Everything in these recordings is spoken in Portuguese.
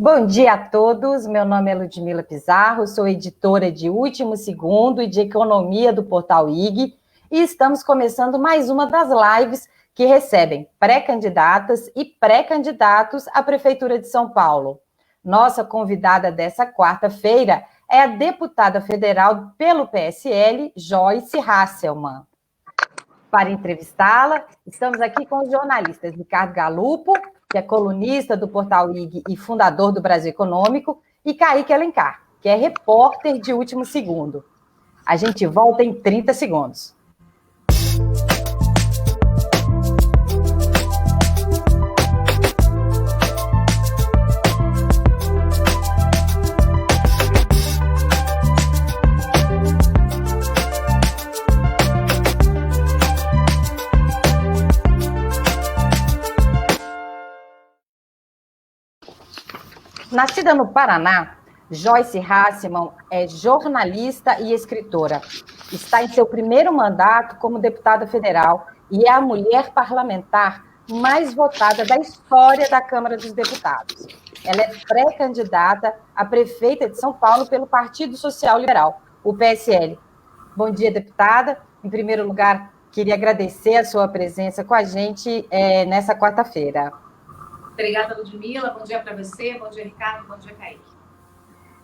Bom dia a todos, meu nome é Ludmila Pizarro, sou editora de Último Segundo e de Economia do Portal IG e estamos começando mais uma das lives que recebem pré-candidatas e pré-candidatos à Prefeitura de São Paulo. Nossa convidada dessa quarta-feira é a deputada federal pelo PSL, Joyce Hasselmann. Para entrevistá-la, estamos aqui com os jornalistas Ricardo Galuppo, que é colunista do Portal IG e fundador do Brasil Econômico, e Kaique Alencar, que é repórter de Último Segundo. A gente volta em 30 segundos. Nascida no Paraná, Joyce Hasselmann é jornalista e escritora. Está em seu primeiro mandato como deputada federal e é a mulher parlamentar mais votada da história da Câmara dos Deputados. Ela é pré-candidata a prefeita de São Paulo pelo Partido Social Liberal, o PSL. Bom dia, deputada. Em primeiro lugar, queria agradecer a sua presença com a gente nessa quarta-feira. Obrigada, Ludmila. Bom dia para você, bom dia, Ricardo, bom dia, Kaique.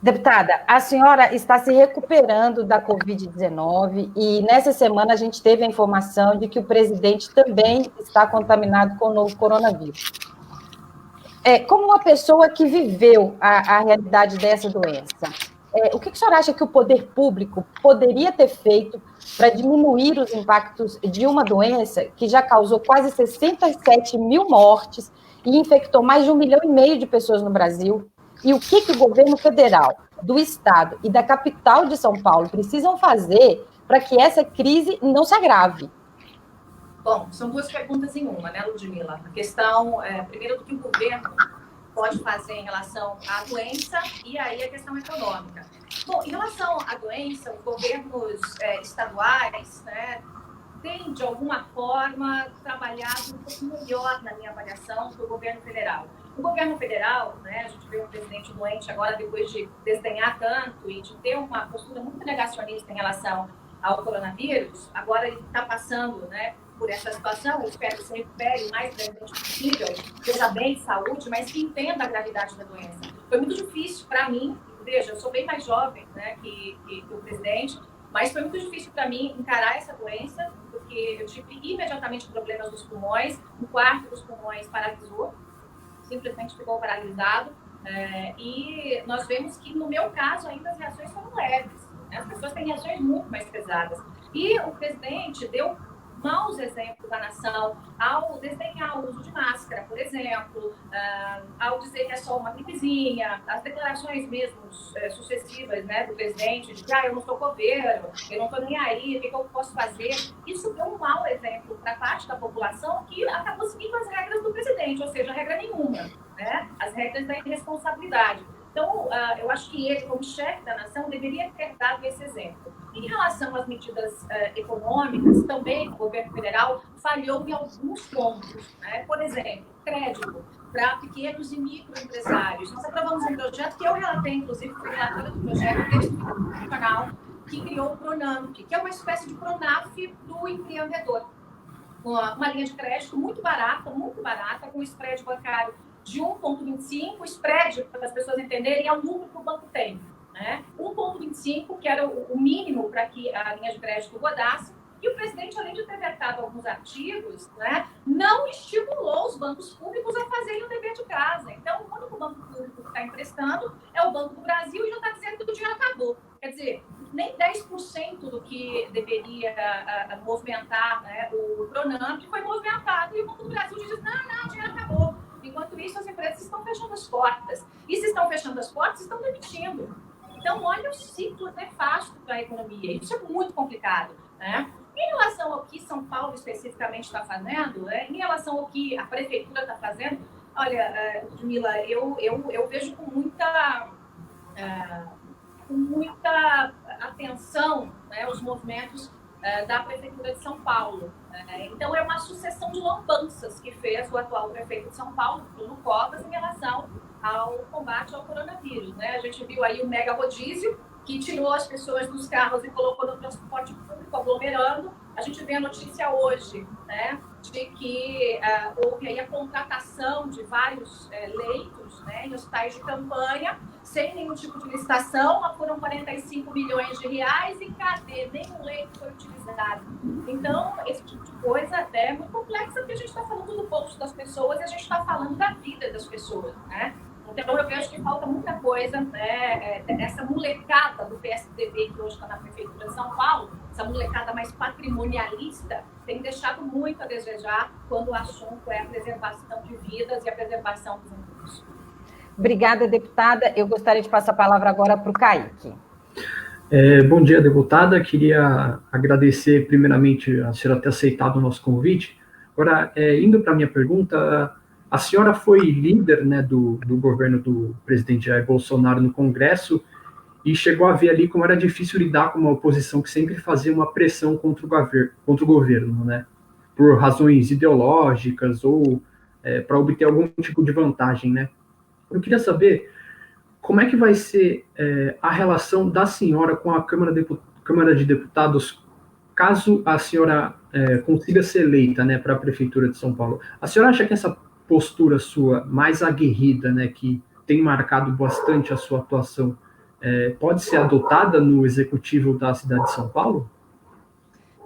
Deputada, a senhora está se recuperando da Covid-19 e nessa semana a gente teve a informação de que o presidente também está contaminado com o novo coronavírus. Como uma pessoa que viveu a realidade dessa doença, o que a senhora acha que o poder público poderia ter feito para diminuir os impactos de uma doença que já causou quase 67 mil mortes e infectou mais de 1,5 milhão de pessoas no Brasil? E o que o governo federal, do estado e da capital de São Paulo precisam fazer para que essa crise não se agrave? Bom, são duas perguntas em uma, né, Ludmila? A questão, primeiro, do que o governo pode fazer em relação à doença e aí a questão econômica. Bom, em relação à doença, os governos estaduais, né, têm, de alguma forma, trabalhado um pouco melhor, na minha avaliação, do que o governo federal. O governo federal, né, a gente vê um presidente doente agora, depois de desdenhar tanto e de ter uma postura muito negacionista em relação ao coronavírus, agora ele está passando, né, por essa situação. Eu espero que se recupere o mais brevemente possível, seja bem de saúde, mas que entenda a gravidade da doença. Foi muito difícil para mim, veja, eu sou bem mais jovem, né, que o presidente, mas foi muito difícil para mim encarar essa doença, porque eu tive imediatamente problemas nos pulmões, um quarto dos pulmões paralisou, simplesmente ficou paralisado, e nós vemos que, no meu caso, ainda as reações foram leves, né? As pessoas têm reações muito mais pesadas. E o presidente deu maus exemplos à nação ao desdenhar o uso de máscara, por exemplo, ao dizer que é só uma gripezinha, as declarações mesmo sucessivas, né, do presidente, de eu não sou coveiro, eu não estou nem aí, o que eu posso fazer? Isso deu um mau exemplo para parte da população que acabou seguindo as regras do presidente, ou seja, regra nenhuma, né? As regras da irresponsabilidade. Então, eu acho que ele, como chefe da nação, deveria ter dado esse exemplo. Em relação às medidas econômicas, também o governo federal falhou em alguns pontos, né? Por exemplo, crédito para pequenos e microempresários. Nós aprovamos um projeto que eu relatei, inclusive, fui relatora do projeto institucional que criou o Pronamp, que é uma espécie de Pronaf do empreendedor. Uma linha de crédito muito barata, com spread bancário de 1,25, o spread, para as pessoas entenderem, é o número que o banco tem, né? 1,25, que era o mínimo para que a linha de crédito rodasse, e o presidente, além de ter vetado alguns artigos, né, não estimulou os bancos públicos a fazerem o dever de casa. Então, o único banco público que está emprestando é o Banco do Brasil e já está dizendo que o dinheiro acabou. Quer dizer, nem 10% do que deveria movimentar, né, o Pronamp foi movimentado, e o Banco do Brasil diz, não, o dinheiro acabou. Enquanto isso, as empresas estão fechando as portas. E se estão fechando as portas, estão demitindo. Então, olha o ciclo nefasto da economia. Isso é muito complicado, né? Em relação ao que São Paulo especificamente está fazendo, em relação ao que a prefeitura está fazendo, olha, Ludmila, eu vejo com muita atenção, né, os movimentos da Prefeitura de São Paulo. Então, é uma sucessão de lambanças que fez o atual prefeito de São Paulo, Bruno Covas, em relação ao combate ao coronavírus, né? A gente viu aí o mega rodízio, que tirou as pessoas dos carros e colocou no transporte público, aglomerando. A gente vê a notícia hoje, né, de que houve aí a contratação de vários leitos, né, em hospitais de campanha, sem nenhum tipo de licitação, foram 45 milhões de reais e cadê? Nenhum leito foi utilizado. Então, esse tipo de coisa é muito complexa, porque a gente está falando do bolso das pessoas e a gente está falando da vida das pessoas, né? Então, eu vejo que falta muita coisa, né? Essa molecada do PSDB que hoje está na Prefeitura de São Paulo, essa molecada mais patrimonialista, tem deixado muito a desejar quando o assunto é a preservação de vidas e a preservação dos recursos. Obrigada, deputada. Eu gostaria de passar a palavra agora para o Kaique. Bom dia, deputada. Queria agradecer, primeiramente, a senhora ter aceitado o nosso convite. Agora, indo para a minha pergunta, a senhora foi líder, né, do governo do presidente Jair Bolsonaro no Congresso e chegou a ver ali como era difícil lidar com uma oposição que sempre fazia uma pressão contra o governo, né, por razões ideológicas ou para obter algum tipo de vantagem, né. Eu queria saber como é que vai ser a relação da senhora com a Câmara de Deputados caso a senhora consiga ser eleita, né, para a Prefeitura de São Paulo. A senhora acha que essa postura sua mais aguerrida, né, que tem marcado bastante a sua atuação, pode ser adotada no executivo da cidade de São Paulo?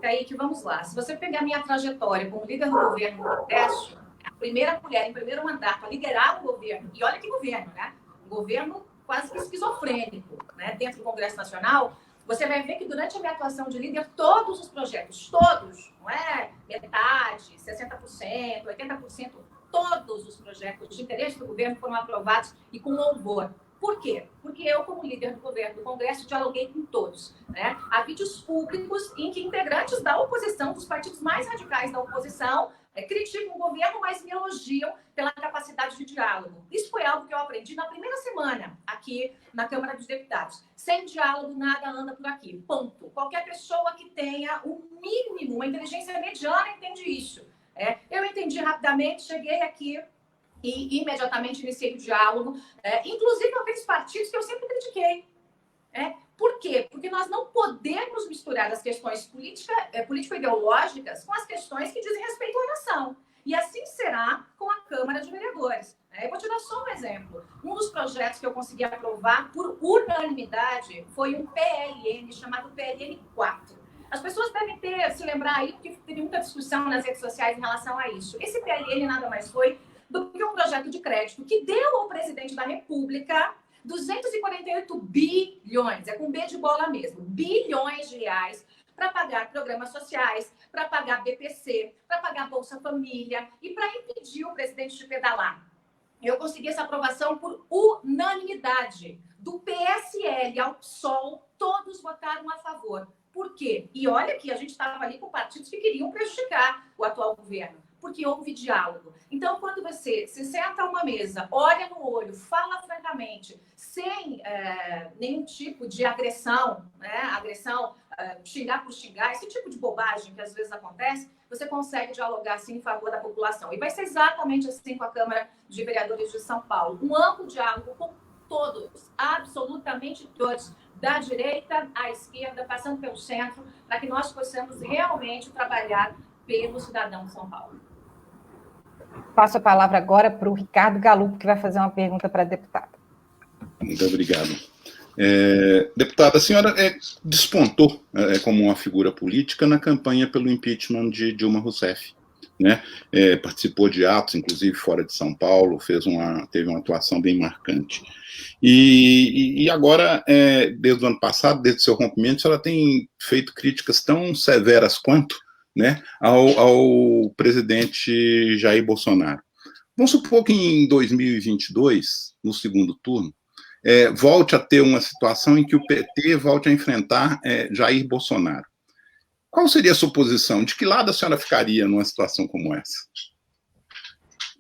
Kaique, vamos lá. Se você pegar minha trajetória como líder do governo do Nordeste, a primeira mulher em primeiro mandato a liderar o governo, e olha que governo, né? Um governo quase que esquizofrênico, né? Dentro do Congresso Nacional, você vai ver que durante a minha atuação de líder, todos os projetos, todos, não é metade, 60%, 80%, todos os projetos de interesse do governo foram aprovados e com louvor. Por quê? Porque eu, como líder do governo do Congresso, dialoguei com todos, né? Há vídeos públicos em que integrantes da oposição, dos partidos mais radicais da oposição, criticam o governo, mas me elogiam pela capacidade de diálogo. Isso foi algo que eu aprendi na primeira semana aqui na Câmara dos Deputados. Sem diálogo, nada anda por aqui. Ponto. Qualquer pessoa que tenha o mínimo, uma inteligência mediana, entende isso. Eu entendi rapidamente, cheguei aqui e imediatamente iniciei o diálogo, inclusive com aqueles partidos que eu sempre critiquei. Por quê? Porque nós não podemos misturar as questões político-ideológicas com as questões que dizem respeito à nação. E assim será com a Câmara de Vereadores. Eu vou te dar só um exemplo. Um dos projetos que eu consegui aprovar por unanimidade foi um PLN chamado PLN 4. As pessoas devem se lembrar aí, porque teve muita discussão nas redes sociais em relação a isso. Esse PLN nada mais foi do que um projeto de crédito que deu ao presidente da República 248 bilhões, com B de bola mesmo, bilhões de reais para pagar programas sociais, para pagar BPC, para pagar Bolsa Família e para impedir o presidente de pedalar. Eu consegui essa aprovação por unanimidade. Do PSL ao PSOL, todos votaram a favor. Por quê? E olha que a gente estava ali com partidos que queriam prejudicar o atual governo, porque houve diálogo. Então, quando você se senta a uma mesa, olha no olho, fala francamente, sem nenhum tipo de agressão, né? Agressão, xingar por xingar, esse tipo de bobagem que às vezes acontece, você consegue dialogar assim em favor da população. E vai ser exatamente assim com a Câmara de Vereadores de São Paulo. Um amplo diálogo com todos, absolutamente todos, da direita à esquerda, passando pelo centro, para que nós possamos realmente trabalhar pelo cidadão de São Paulo. Passo a palavra agora para o Ricardo Galuppo, que vai fazer uma pergunta para a deputada. Muito obrigado. Deputada, a senhora despontou como uma figura política na campanha pelo impeachment de Dilma Rousseff, né? Participou de atos, inclusive fora de São Paulo, teve uma atuação bem marcante. E agora, desde o ano passado, desde o seu rompimento, a senhora tem feito críticas tão severas quanto, né, ao presidente Jair Bolsonaro. Vamos supor que em 2022, no segundo turno, volte a ter uma situação em que o PT volte a enfrentar Jair Bolsonaro. Qual seria a sua posição? De que lado a senhora ficaria numa situação como essa?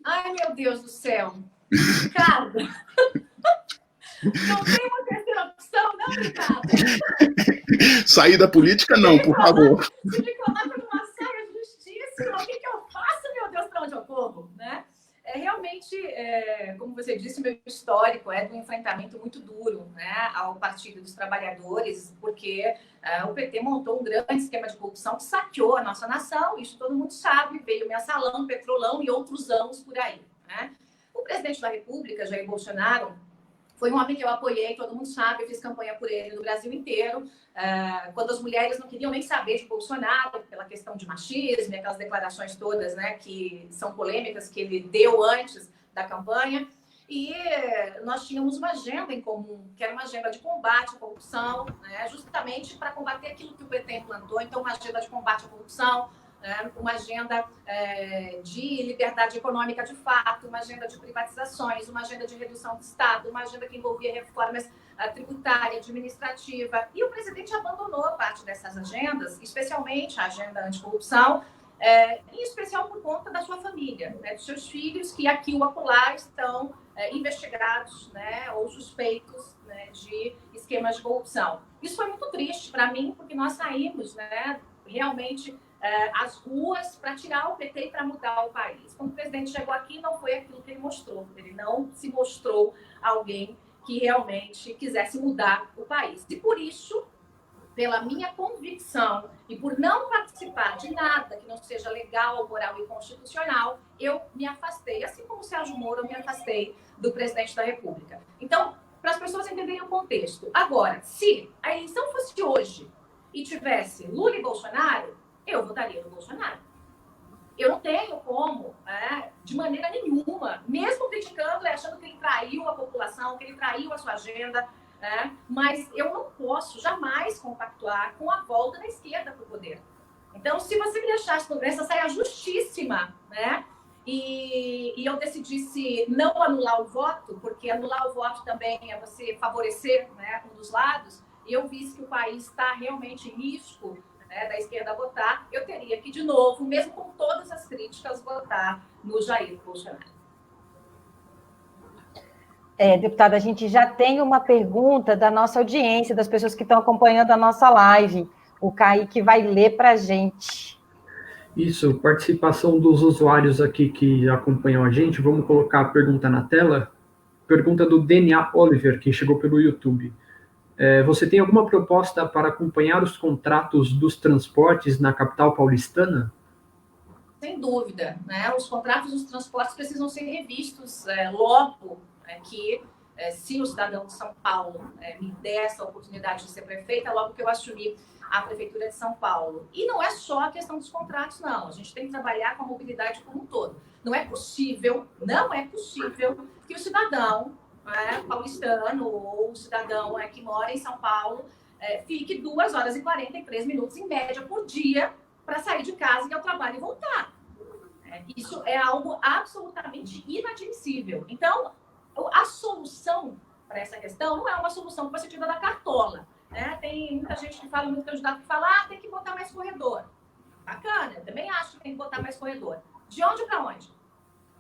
Ai, meu Deus do céu! Ricardo! Não tem uma terceira opção, não, Ricardo? Sair da política, não, por favor. Se me coloca numa saia justíssima, o que eu faço, meu Deus, para onde eu corro? Né? Realmente, como você disse, meu histórico é de um enfrentamento muito duro, né, ao Partido dos Trabalhadores, porque o PT montou um grande esquema de corrupção que saqueou a nossa nação, isso todo mundo sabe, veio Mensalão, Petrolão e outros anos por aí, né? O presidente da República, Jair Bolsonaro, foi um homem que eu apoiei, todo mundo sabe, eu fiz campanha por ele no Brasil inteiro, quando as mulheres não queriam nem saber de Bolsonaro, pela questão de machismo, aquelas declarações todas, né, que são polêmicas, que ele deu antes da campanha, e nós tínhamos uma agenda em comum, que era uma agenda de combate à corrupção, né, justamente para combater aquilo que o PT implantou, então uma agenda de combate à corrupção, uma agenda de liberdade econômica de fato, uma agenda de privatizações, uma agenda de redução do Estado, uma agenda que envolvia reformas tributária, administrativa. E o presidente abandonou parte dessas agendas, especialmente a agenda anticorrupção, em especial por conta da sua família, né, dos seus filhos, que aqui ou acolá estão investigados, né, ou suspeitos, né, de esquemas de corrupção. Isso foi muito triste para mim, porque nós saímos, né, realmente às ruas para tirar o PT e para mudar o país. Quando o presidente chegou aqui, não foi aquilo que ele mostrou. Ele não se mostrou alguém que realmente quisesse mudar o país. E por isso, pela minha convicção e por não participar de nada que não seja legal, moral e constitucional, eu me afastei, assim como o Sérgio Moro, eu me afastei do presidente da República. Então, para as pessoas entenderem o contexto. Agora, se a eleição fosse hoje e tivesse Lula e Bolsonaro, eu votaria no Bolsonaro. Eu não tenho como, de maneira nenhuma, mesmo criticando e achando que ele traiu a população, que ele traiu a sua agenda, mas eu não posso jamais compactuar com a volta da esquerda para o poder. Então, se você me deixasse por essa saia justíssima, né, e eu decidisse não anular o voto, porque anular o voto também é você favorecer, né, um dos lados, e eu visse que o país está realmente em risco, né, da esquerda votar, eu teria que, de novo, mesmo com todas as críticas, votar no Jair Bolsonaro. Deputada, a gente já tem uma pergunta da nossa audiência, das pessoas que estão acompanhando a nossa live. O Kaique vai ler para a gente. Isso, participação dos usuários aqui que acompanham a gente. Vamos colocar a pergunta na tela. Pergunta do DNA Oliver, que chegou pelo YouTube. Você tem alguma proposta para acompanhar os contratos dos transportes na capital paulistana? Sem dúvida, né? Os contratos dos transportes precisam ser revistos logo que, se o cidadão de São Paulo me der essa oportunidade de ser prefeita, logo que eu assumir a prefeitura de São Paulo. E não é só a questão dos contratos, não. A gente tem que trabalhar com a mobilidade como um todo. Não é possível que o cidadão paulistano ou o cidadão que mora em São Paulo fique 2 horas e 43 minutos em média por dia para sair de casa e ir ao trabalho e voltar. Isso é algo absolutamente inadmissível. Então, a solução para essa questão não é uma solução que você tira da cartola. Tem muita gente que fala, muito candidato que fala, tem que botar mais corredor. Bacana, eu também acho que tem que botar mais corredor. De onde para onde?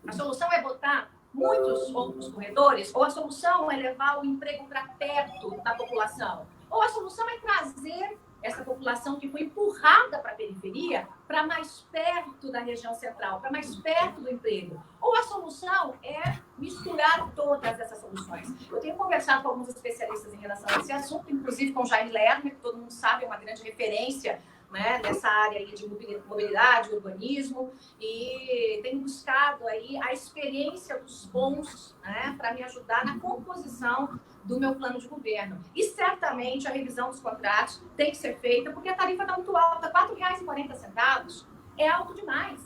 A solução é botar muitos outros corredores, ou a solução é levar o emprego para perto da população, ou a solução é trazer essa população que foi empurrada para a periferia para mais perto da região central, para mais perto do emprego. Ou a solução é misturar todas essas soluções. Eu tenho conversado com alguns especialistas em relação a esse assunto, inclusive com o Jair Lerner, que todo mundo sabe, é uma grande referência, né, nessa área aí de mobilidade, urbanismo, e tenho buscado aí a experiência dos bons, né, para me ajudar na composição do meu plano de governo. E certamente a revisão dos contratos tem que ser feita, porque a tarifa está muito alta, R$ 4,40 é alto demais.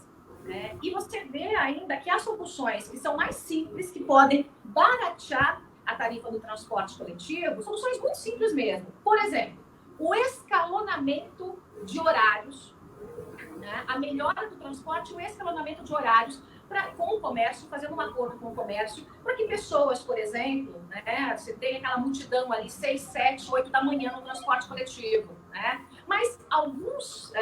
E você vê ainda que há soluções que são mais simples, que podem baratear a tarifa do transporte coletivo, soluções muito simples mesmo. Por exemplo, o escalonamento de horários, né? A melhora do transporte, o escalonamento de horários com o comércio, fazendo um acordo com o comércio, para que pessoas, por exemplo, né, você tem aquela multidão ali, 6, 7, 8 da manhã no transporte coletivo, né? Mas alguns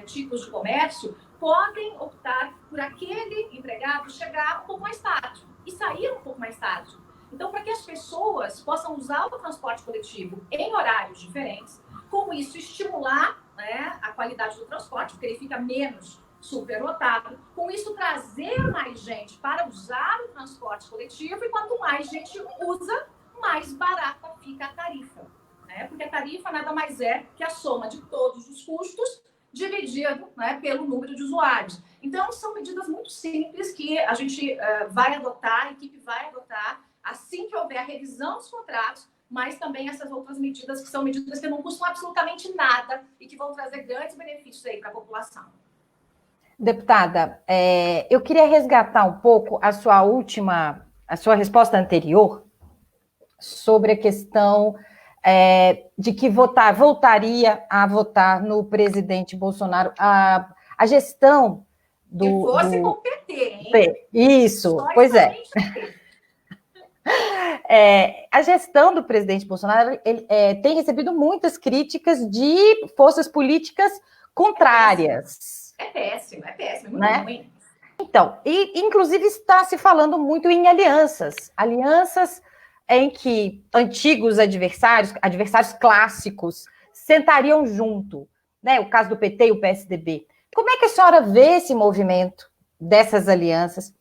tipos de comércio podem optar por aquele empregado chegar um pouco mais tarde e sair um pouco mais tarde. Então, para que as pessoas possam usar o transporte coletivo em horários diferentes, com isso estimular, né, a qualidade do transporte, porque ele fica menos superlotado. Com isso, trazer mais gente para usar o transporte coletivo, e quanto mais gente usa, mais barata fica a tarifa, né? Porque a tarifa nada mais é que a soma de todos os custos dividido, né, pelo número de usuários. Então, são medidas muito simples que a gente vai adotar, a equipe vai adotar assim que houver a revisão dos contratos, mas também essas outras medidas que são medidas que não custam absolutamente nada e que vão trazer grandes benefícios aí para a população. Deputada, eu queria resgatar um pouco a sua resposta anterior sobre a questão de que voltaria a votar no presidente Bolsonaro. A gestão do... Se fosse com o PT, hein? Isso, pois é. A gestão do presidente Bolsonaro tem recebido muitas críticas de forças políticas contrárias. É péssimo, muito ruim. Então, inclusive está se falando muito em alianças em que antigos adversários clássicos, sentariam junto, né? O caso do PT e o PSDB. Como é que a senhora vê esse movimento dessas alianças?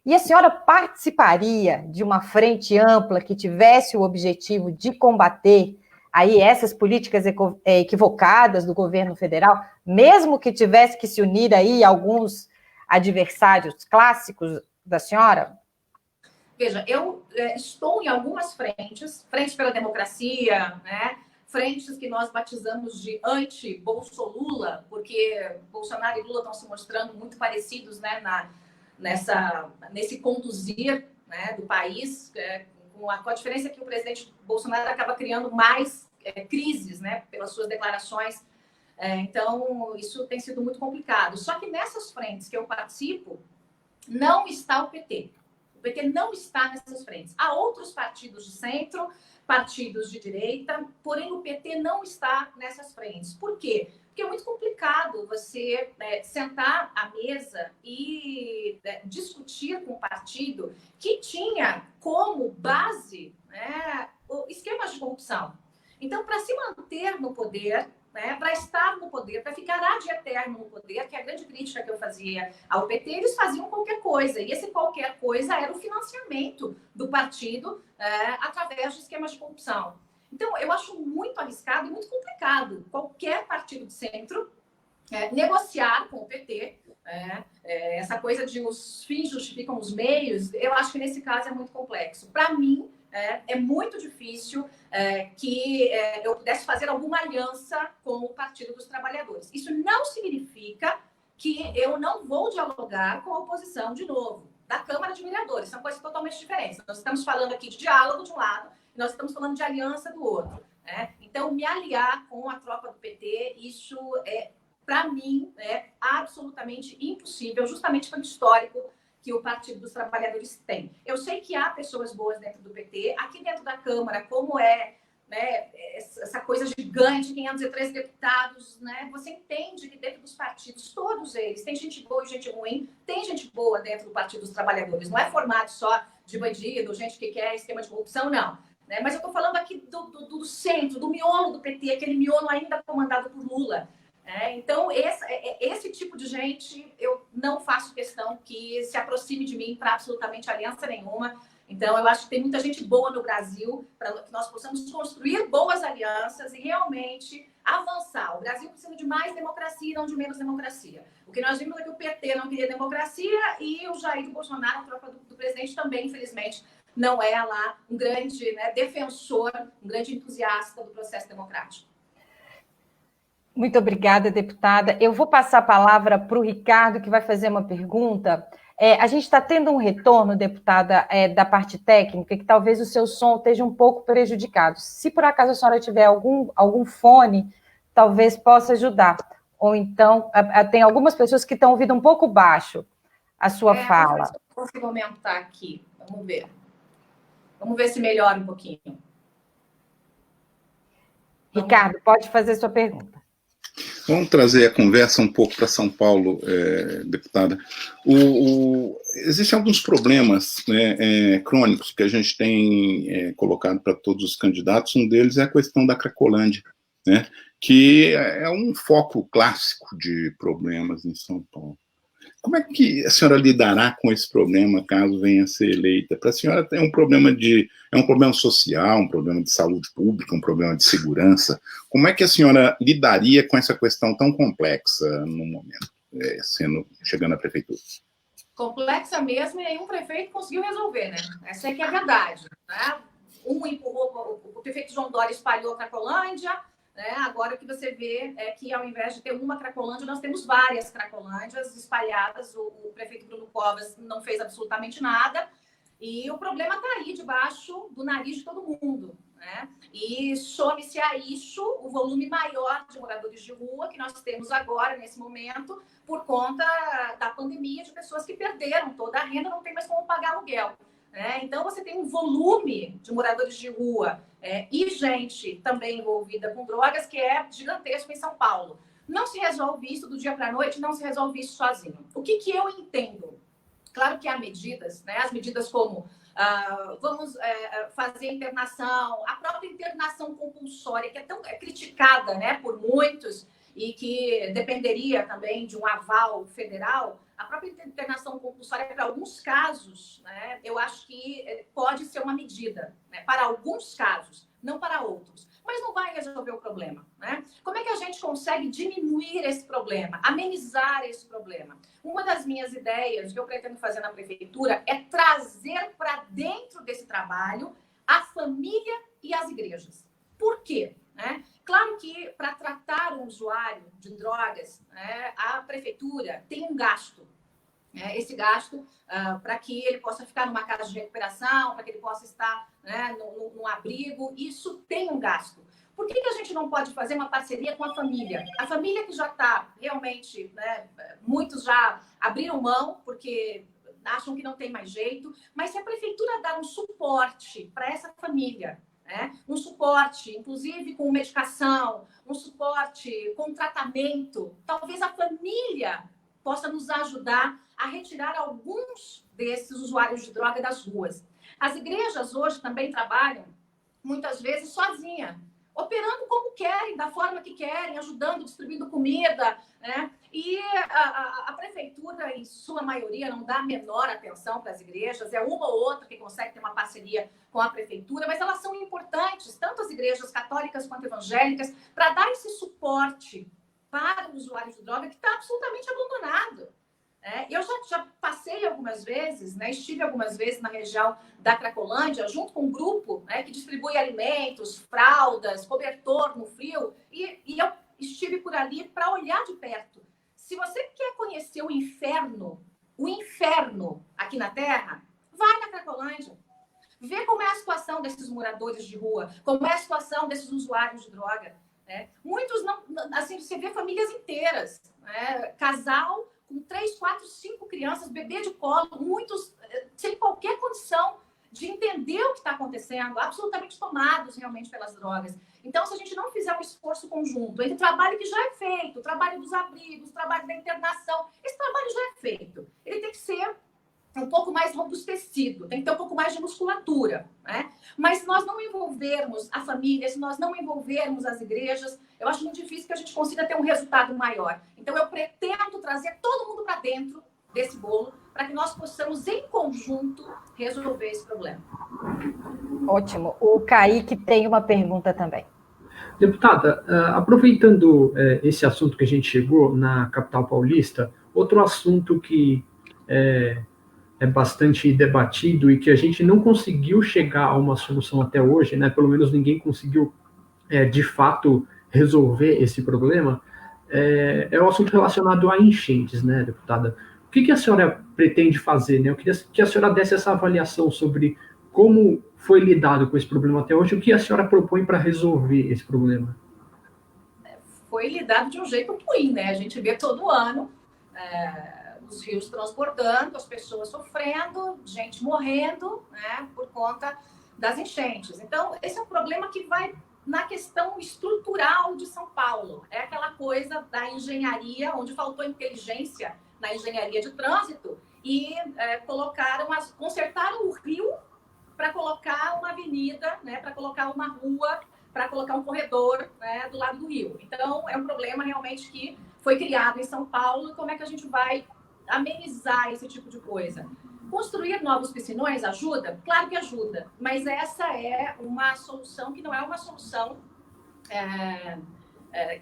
E a senhora participaria de uma frente ampla que tivesse o objetivo de combater aí essas políticas equivocadas do governo federal, mesmo que tivesse que se unir aí alguns adversários clássicos da senhora? Veja, eu estou em algumas frentes pela democracia, né? Frentes que nós batizamos de anti-Bolsolula, porque Bolsonaro e Lula estão se mostrando muito parecidos, né, nesse conduzir, né, do país, com a diferença que o presidente Bolsonaro acaba criando mais crises, né, pelas suas declarações. Então, isso tem sido muito complicado. Só que nessas frentes que eu participo, não está o PT. O PT não está nessas frentes. Há outros partidos de centro, partidos de direita, porém o PT não está nessas frentes. Por quê? Porque é muito complicado você sentar à mesa e discutir com um partido que tinha como base, né, esquemas de corrupção. Então, para se manter no poder, né, para estar no poder, para ficar ad eterno no poder, que é a grande crítica que eu fazia ao PT, eles faziam qualquer coisa. E esse qualquer coisa era o financiamento do partido através de esquemas de corrupção. Então, eu acho muito arriscado e muito complicado qualquer partido de centro negociar com o PT. Essa coisa de os fins justificam os meios, eu acho que nesse caso é muito complexo. Para mim, é muito difícil que eu pudesse fazer alguma aliança com o Partido dos Trabalhadores. Isso não significa que eu não vou dialogar com a oposição de novo, da Câmara de Vereadores. São coisas totalmente diferentes. Nós estamos falando aqui de diálogo de um lado, e nós estamos falando de aliança do outro. Então, me aliar com a tropa do PT, isso para mim, é absolutamente impossível, justamente pelo histórico que o Partido dos Trabalhadores tem. Eu sei que há pessoas boas dentro do PT, aqui dentro da Câmara, como essa coisa gigante, 513 deputados, né? Você entende que dentro dos partidos, todos eles, tem gente boa e gente ruim, tem gente boa dentro do Partido dos Trabalhadores, não é formado só de bandido, gente que quer esquema de corrupção, não. Né? Mas eu estou falando aqui do centro, do miolo do PT, aquele miolo ainda comandado por Lula. Então, esse tipo de gente, eu não faço questão que se aproxime de mim para absolutamente aliança nenhuma. Então, eu acho que tem muita gente boa no Brasil para que nós possamos construir boas alianças e realmente avançar. O Brasil precisa de mais democracia e não de menos democracia. O que nós vimos é que o PT não queria democracia e o Jair Bolsonaro, a tropa do presidente, também, infelizmente, não é lá um grande defensor, um grande entusiasta do processo democrático. Muito obrigada, deputada. Eu vou passar a palavra para o Ricardo, que vai fazer uma pergunta. A gente está tendo um retorno, deputada, da parte técnica, que talvez o seu som esteja um pouco prejudicado. Se por acaso a senhora tiver algum fone, talvez possa ajudar. Ou então, tem algumas pessoas que estão ouvindo um pouco baixo a sua fala. Se eu consigo aumentar aqui, vamos ver. Vamos ver se melhora um pouquinho. Ricardo, pode fazer sua pergunta. Vamos trazer a conversa um pouco para São Paulo, deputada. Existem alguns problemas, né, crônicos que a gente tem colocado para todos os candidatos. Um deles é a questão da Cracolândia, né, que é um foco clássico de problemas em São Paulo. como é que a senhora lidará com esse problema caso venha a ser eleita? Para a senhora é um problema social, um problema de saúde pública, um problema de segurança. Como é que a senhora lidaria com essa questão tão complexa no momento, chegando à prefeitura? Complexa mesmo, e aí um prefeito conseguiu resolver, né? Essa é que é a verdade, né? Um empurrou, o prefeito João Dória espalhou a Cracolândia, né? Agora o que você vê é que ao invés de ter uma Cracolândia, nós temos várias Cracolândias espalhadas. O prefeito Bruno Covas não fez absolutamente nada, e o problema está aí debaixo do nariz de todo mundo, né? E some-se a isso o volume maior de moradores de rua que nós temos agora, nesse momento, por conta da pandemia, de pessoas que perderam toda a renda, não tem mais como pagar aluguel. Então, você tem um volume de moradores de rua e gente também envolvida com drogas que é gigantesco em São Paulo. Não se resolve isso do dia para a noite, não se resolve isso sozinho. O que eu entendo? Claro que há medidas, né? As medidas como vamos fazer internação, a própria internação compulsória, que é tão criticada, né, por muitos, e que dependeria também de um aval federal. A própria internação compulsória, para alguns casos, né, eu acho que pode ser uma medida, né, para alguns casos, não para outros. Mas não vai resolver o problema, né? Como é que a gente consegue diminuir esse problema, amenizar esse problema? Uma das minhas ideias que eu pretendo fazer na prefeitura é trazer para dentro desse trabalho a família e as igrejas. Por quê? Claro que para tratar um usuário de drogas, a prefeitura tem um gasto. Esse gasto para que ele possa ficar numa casa de recuperação, para que ele possa estar num abrigo, isso tem um gasto. Por que a gente não pode fazer uma parceria com a família? A família que já está realmente, muitos já abriram mão porque acham que não tem mais jeito, mas se a prefeitura dar um suporte para essa família, um suporte, inclusive com medicação, um suporte com tratamento, talvez a família possa nos ajudar a retirar alguns desses usuários de droga das ruas. As igrejas hoje também trabalham, muitas vezes, sozinha, operando como querem, da forma que querem, ajudando, distribuindo comida, E a prefeitura, em sua maioria, não dá a menor atenção para as igrejas, é uma ou outra que consegue ter uma parceria com a prefeitura, mas elas são importantes, tanto as igrejas católicas quanto evangélicas, para dar esse suporte para o usuário de droga que está absolutamente abandonado. Eu já passei algumas vezes, estive algumas vezes na região da Cracolândia, junto com um grupo que distribui alimentos, fraldas, cobertor no frio, e eu estive por ali para olhar de perto. Se você quer conhecer o inferno aqui na Terra, vai na Cracolândia. Vê como é a situação desses moradores de rua, como é a situação desses usuários de droga. Muitos não, assim, você vê famílias inteiras, casal com 3, 4, 5 crianças, bebê de colo, muitos sem qualquer condição de entender o que está acontecendo, absolutamente tomados realmente pelas drogas. Então, se a gente não fizer um esforço conjunto entre o trabalho que já é feito, o trabalho dos abrigos, o trabalho da internação, esse trabalho já é feito. Ele tem que ser um pouco mais robustecido, tem que ter um pouco mais de musculatura, Mas se nós não envolvermos a família, se nós não envolvermos as igrejas, eu acho muito difícil que a gente consiga ter um resultado maior. Então, eu pretendo trazer todo mundo para dentro desse bolo para que nós possamos, em conjunto, resolver esse problema. Ótimo. O Kaique tem uma pergunta também. Deputada, aproveitando esse assunto que a gente chegou na capital paulista, outro assunto que é bastante debatido e que a gente não conseguiu chegar a uma solução até hoje, pelo menos ninguém conseguiu, de fato, resolver esse problema, é o assunto relacionado a enchentes, deputada? O que a senhora pretende fazer? Eu queria que a senhora desse essa avaliação sobre como foi lidado com esse problema até hoje, o que a senhora propõe para resolver esse problema? Foi lidado de um jeito ruim, A gente vê todo ano os rios transbordando, as pessoas sofrendo, gente morrendo, por conta das enchentes. Então, esse é um problema que vai na questão estrutural de São Paulo. É aquela coisa da engenharia, onde faltou inteligência na engenharia de trânsito e consertaram o rio para colocar uma avenida, para colocar uma rua, para colocar um corredor do lado do rio. Então, é um problema realmente que foi criado em São Paulo. E como é que a gente vai amenizar esse tipo de coisa. Construir novos piscinões ajuda? Claro que ajuda, mas essa é uma solução que não é uma solução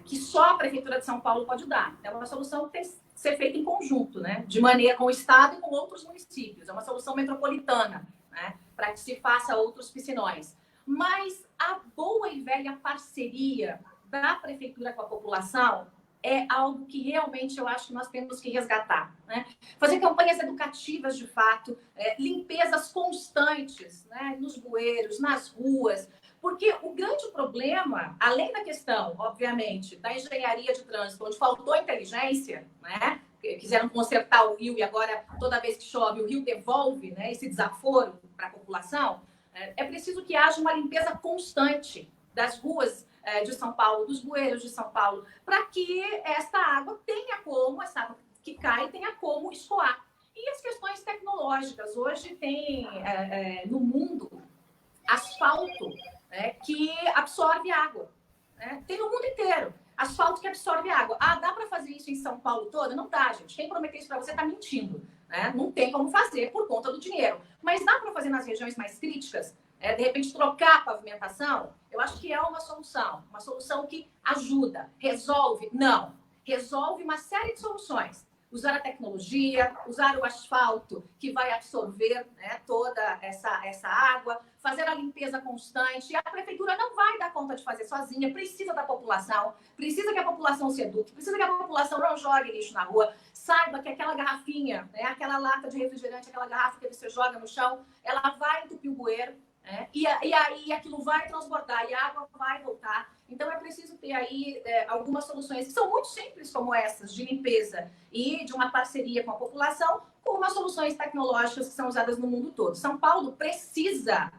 que só a Prefeitura de São Paulo pode dar. É uma solução que tem que ser feita em conjunto, né? De maneira com o Estado e com outros municípios. É uma solução metropolitana, né? Para que se faça outros piscinões. Mas a boa e velha parceria da Prefeitura com a população é algo que realmente eu acho que nós temos que resgatar, né? Fazer campanhas educativas de fato, limpezas constantes, né? Nos bueiros, nas ruas, porque o grande problema, além da questão, obviamente, da engenharia de trânsito, onde faltou inteligência, né? Quiseram consertar o rio e agora, toda vez que chove, o rio devolve, né, esse desaforo para a população, é preciso que haja uma limpeza constante das ruas de São Paulo, dos bueiros de São Paulo, para que essa água que cai tenha como escoar. E as questões tecnológicas. Hoje tem no mundo asfalto que absorve água. Né? Tem no mundo inteiro asfalto que absorve água. Ah, dá para fazer isso em São Paulo toda? Não dá, gente. Quem prometeu isso para você está mentindo. Né? Não tem como fazer por conta do dinheiro. Mas dá para fazer nas regiões mais críticas? De repente, trocar a pavimentação? Eu acho que é uma solução que ajuda. Resolve? Não. Resolve uma série de soluções. Usar a tecnologia, usar o asfalto que vai absorver, né, toda essa água, fazer a limpeza constante. E a prefeitura não vai dar conta de fazer sozinha, precisa da população, precisa que a população se eduque, precisa que a população não jogue lixo na rua, saiba que aquela garrafinha, né, aquela lata de refrigerante, aquela garrafa que você joga no chão, ela vai entupir o bueiro, né, e aí aquilo vai transbordar e a água vai voltar. Então, é preciso ter aí algumas soluções que são muito simples, como essas, de limpeza e de uma parceria com a população, com umas soluções tecnológicas que são usadas no mundo todo. São Paulo precisa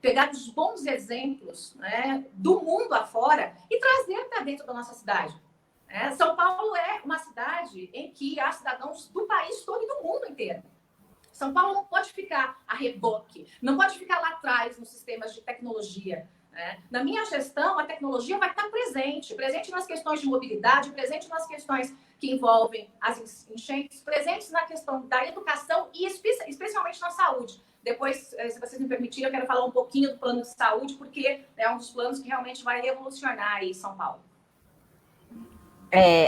pegar os bons exemplos, né, do mundo afora e trazer para dentro da nossa cidade. São Paulo é uma cidade em que há cidadãos do país todo e do mundo inteiro. São Paulo não pode ficar a reboque, não pode ficar lá atrás nos sistemas de tecnologia. Na minha gestão, a tecnologia vai estar presente nas questões de mobilidade, presente nas questões que envolvem as enchentes, presentes na questão da educação e especialmente na saúde. Depois, se vocês me permitirem, eu quero falar um pouquinho do plano de saúde, porque é um dos planos que realmente vai revolucionar aí São Paulo.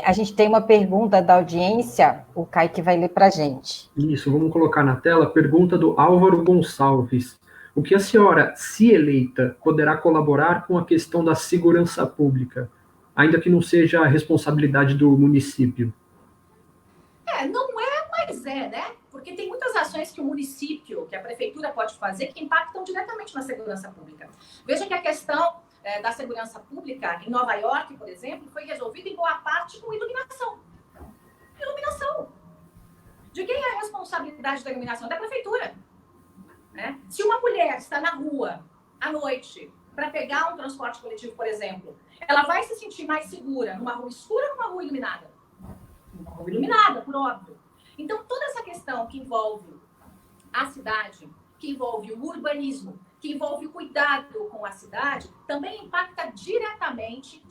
A gente tem uma pergunta da audiência, o Kaique vai ler para a gente. Isso, vamos colocar na tela a pergunta do Álvaro Gonçalves. O que a senhora, se eleita, poderá colaborar com a questão da segurança pública, ainda que não seja a responsabilidade do município? Não é, mas né? Porque tem muitas ações que o município, que a prefeitura pode fazer que impactam diretamente na segurança pública. Veja que a questão da segurança pública em Nova York, por exemplo, foi resolvida em boa parte com iluminação. Iluminação. De quem é a responsabilidade da iluminação? Da prefeitura. Se uma mulher está na rua à noite para pegar um transporte coletivo, por exemplo, ela vai se sentir mais segura numa rua escura ou numa rua iluminada? Numa rua iluminada, por óbvio. Então, toda essa questão que envolve a cidade, que envolve o urbanismo, que envolve o cuidado com a cidade, também impacta diretamente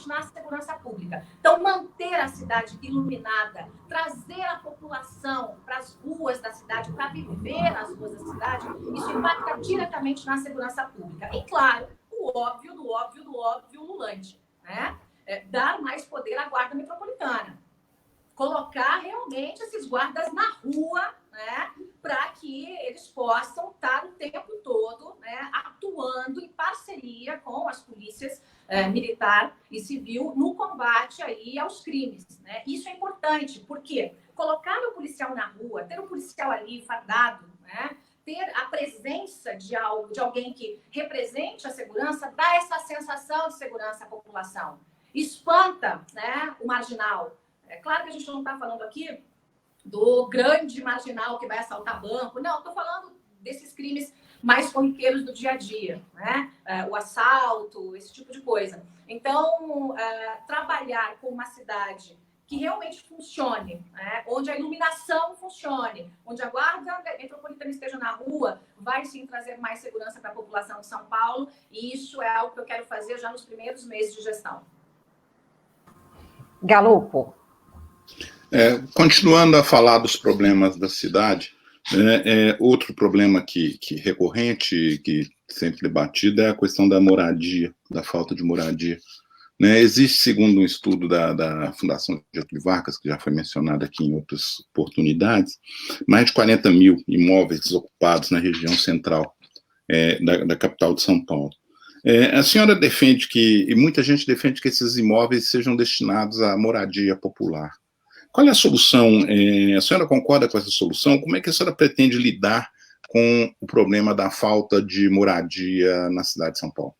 na segurança pública. Então, manter a cidade iluminada, trazer a população para as ruas da cidade, para viver nas ruas da cidade, isso impacta diretamente na segurança pública. E, claro, o óbvio lulante, né? Dar mais poder à Guarda Metropolitana. Colocar realmente esses guardas na rua, né, para que eles possam estar o tempo todo, né, atuando em parceria com as polícias militar e civil no combate aí aos crimes. Né? Isso é importante, porque colocar o policial na rua, ter um policial ali fardado, né, ter a presença de alguém que represente a segurança, dá essa sensação de segurança à população. Espanta, né, o marginal. É claro que a gente não está falando aqui do grande marginal que vai assaltar banco. Não, estou falando desses crimes mais corriqueiros do dia a dia, né? O assalto, esse tipo de coisa. Então, trabalhar com uma cidade que realmente funcione, né? Onde a iluminação funcione, onde a Guarda Metropolitana esteja na rua, vai sim trazer mais segurança para a população de São Paulo. E isso é algo que eu quero fazer já nos primeiros meses de gestão. Galopo. Continuando a falar dos problemas da cidade, outro problema que recorrente, que sempre debatido, é a questão da moradia, da falta de moradia. Existe, segundo um estudo da Fundação Getúlio Vargas, que já foi mencionado aqui em outras oportunidades, mais de 40 mil imóveis desocupados na região central da capital de São Paulo. A senhora defende e muita gente defende que esses imóveis sejam destinados à moradia popular. Qual é a solução? A senhora concorda com essa solução? Como é que a senhora pretende lidar com o problema da falta de moradia na cidade de São Paulo?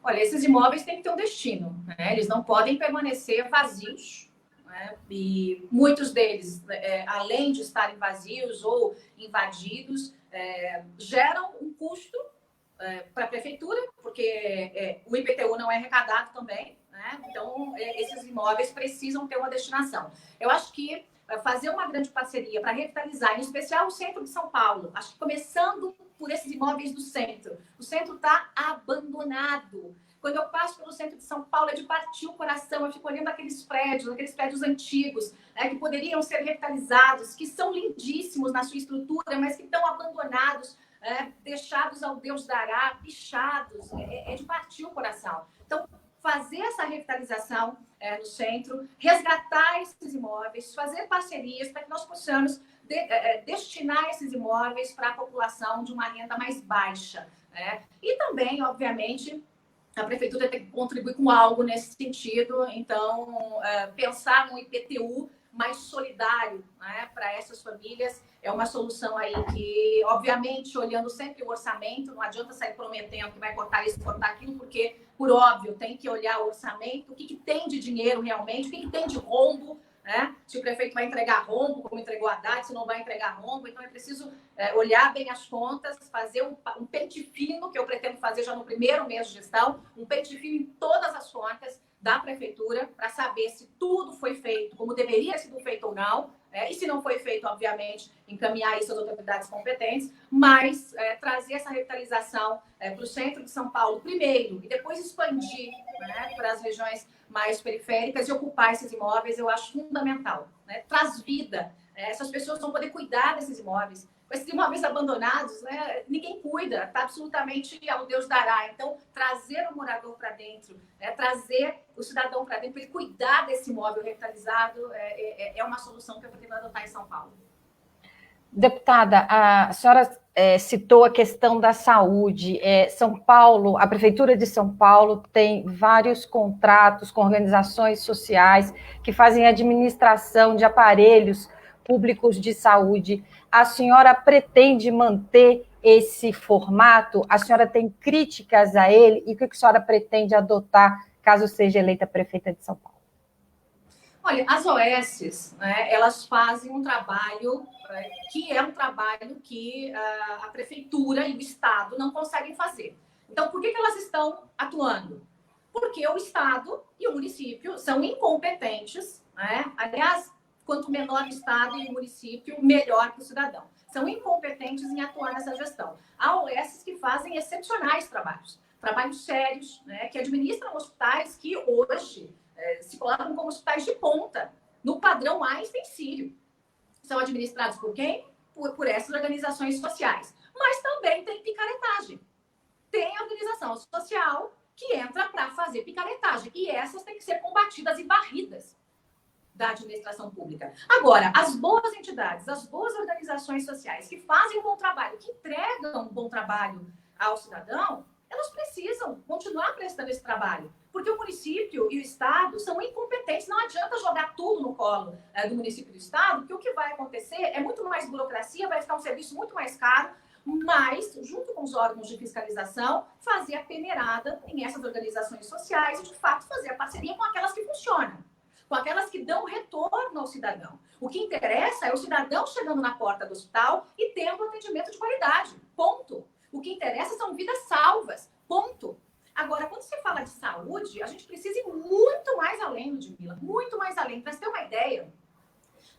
Olha, esses imóveis têm que ter um destino, né? Eles não podem permanecer vazios, né? E muitos deles, além de estarem vazios ou invadidos, geram um custo para a prefeitura, porque o IPTU não é arrecadado também, né? Então, esses imóveis precisam ter uma destinação. Eu acho que fazer uma grande parceria para revitalizar, em especial o centro de São Paulo, acho que começando por esses imóveis do centro. O centro está abandonado. Quando eu passo pelo centro de São Paulo, é de partir o coração. Eu fico olhando aqueles prédios antigos, que poderiam ser revitalizados, que são lindíssimos na sua estrutura, mas que estão abandonados, deixados ao Deus dará, pichados. É de partir o coração. Então, fazer essa revitalização no centro, resgatar esses imóveis, fazer parcerias para que nós possamos destinar esses imóveis para a população de uma renda mais baixa. E também, obviamente, a prefeitura tem que contribuir com algo nesse sentido. Então, pensar no IPTU mais solidário, para essas famílias é uma solução aí que, obviamente, olhando sempre o orçamento, não adianta sair prometendo que vai cortar isso, cortar aquilo, porque, por óbvio, tem que olhar o orçamento, o que tem de dinheiro realmente, o que tem de rombo, se o prefeito vai entregar rombo, como entregou a Haddad, se não vai entregar rombo. Então, é preciso olhar bem as contas, fazer um pente fino, que eu pretendo fazer já no primeiro mês de gestão, um pente fino em todas as contas da prefeitura, para saber se tudo foi feito como deveria ter sido feito ou não, e se não foi feito, obviamente, encaminhar isso às autoridades competentes, mas trazer essa revitalização para o centro de São Paulo primeiro, e depois expandir para as regiões mais periféricas e ocupar esses imóveis, eu acho fundamental. Traz vida. Essas pessoas vão poder cuidar desses imóveis. Esses imóveis abandonados, ninguém cuida, está absolutamente ao Deus dará. Então, trazer o morador para dentro, trazer o cidadão para dentro, para ele cuidar desse imóvel revitalizado, é uma solução que eu pretendo adotar em São Paulo. Deputada, a senhora citou a questão da saúde. São Paulo, a Prefeitura de São Paulo tem vários contratos com organizações sociais que fazem administração de aparelhos públicos de saúde. A senhora pretende manter esse formato? A senhora tem críticas a ele? E o que a senhora pretende adotar caso seja eleita prefeita de São Paulo? Olha, as OSs, elas fazem um trabalho que é um trabalho que a prefeitura e o Estado não conseguem fazer. Então, por que elas estão atuando? Porque o Estado e o município são incompetentes, aliás, quanto menor o Estado e o município, melhor para o cidadão. São incompetentes em atuar nessa gestão. Há OSs que fazem excepcionais trabalhos sérios, que administram hospitais que hoje se colocam como hospitais de ponta, no padrão Einstein-Sírio. São administrados por quem? Por essas organizações sociais. Mas também tem picaretagem. Tem organização social que entra para fazer picaretagem. E essas têm que ser combatidas e varridas da administração pública. Agora, as boas entidades, as boas organizações sociais que fazem um bom trabalho, que entregam um bom trabalho ao cidadão, elas precisam continuar prestando esse trabalho. Porque o município e o Estado são incompetentes. Não adianta jogar tudo no colo do município e do Estado, porque o que vai acontecer é muito mais burocracia, vai ficar um serviço muito mais caro, mas, junto com os órgãos de fiscalização, fazer a peneirada em essas organizações sociais e, de fato, fazer a parceria com aquelas que funcionam, com aquelas que dão retorno ao cidadão. O que interessa é o cidadão chegando na porta do hospital e tendo atendimento de qualidade. Ponto. O que interessa são vidas salvas. Ponto. Agora, quando se fala de saúde, a gente precisa ir muito mais além, Ludmila, muito mais além. Para você ter uma ideia,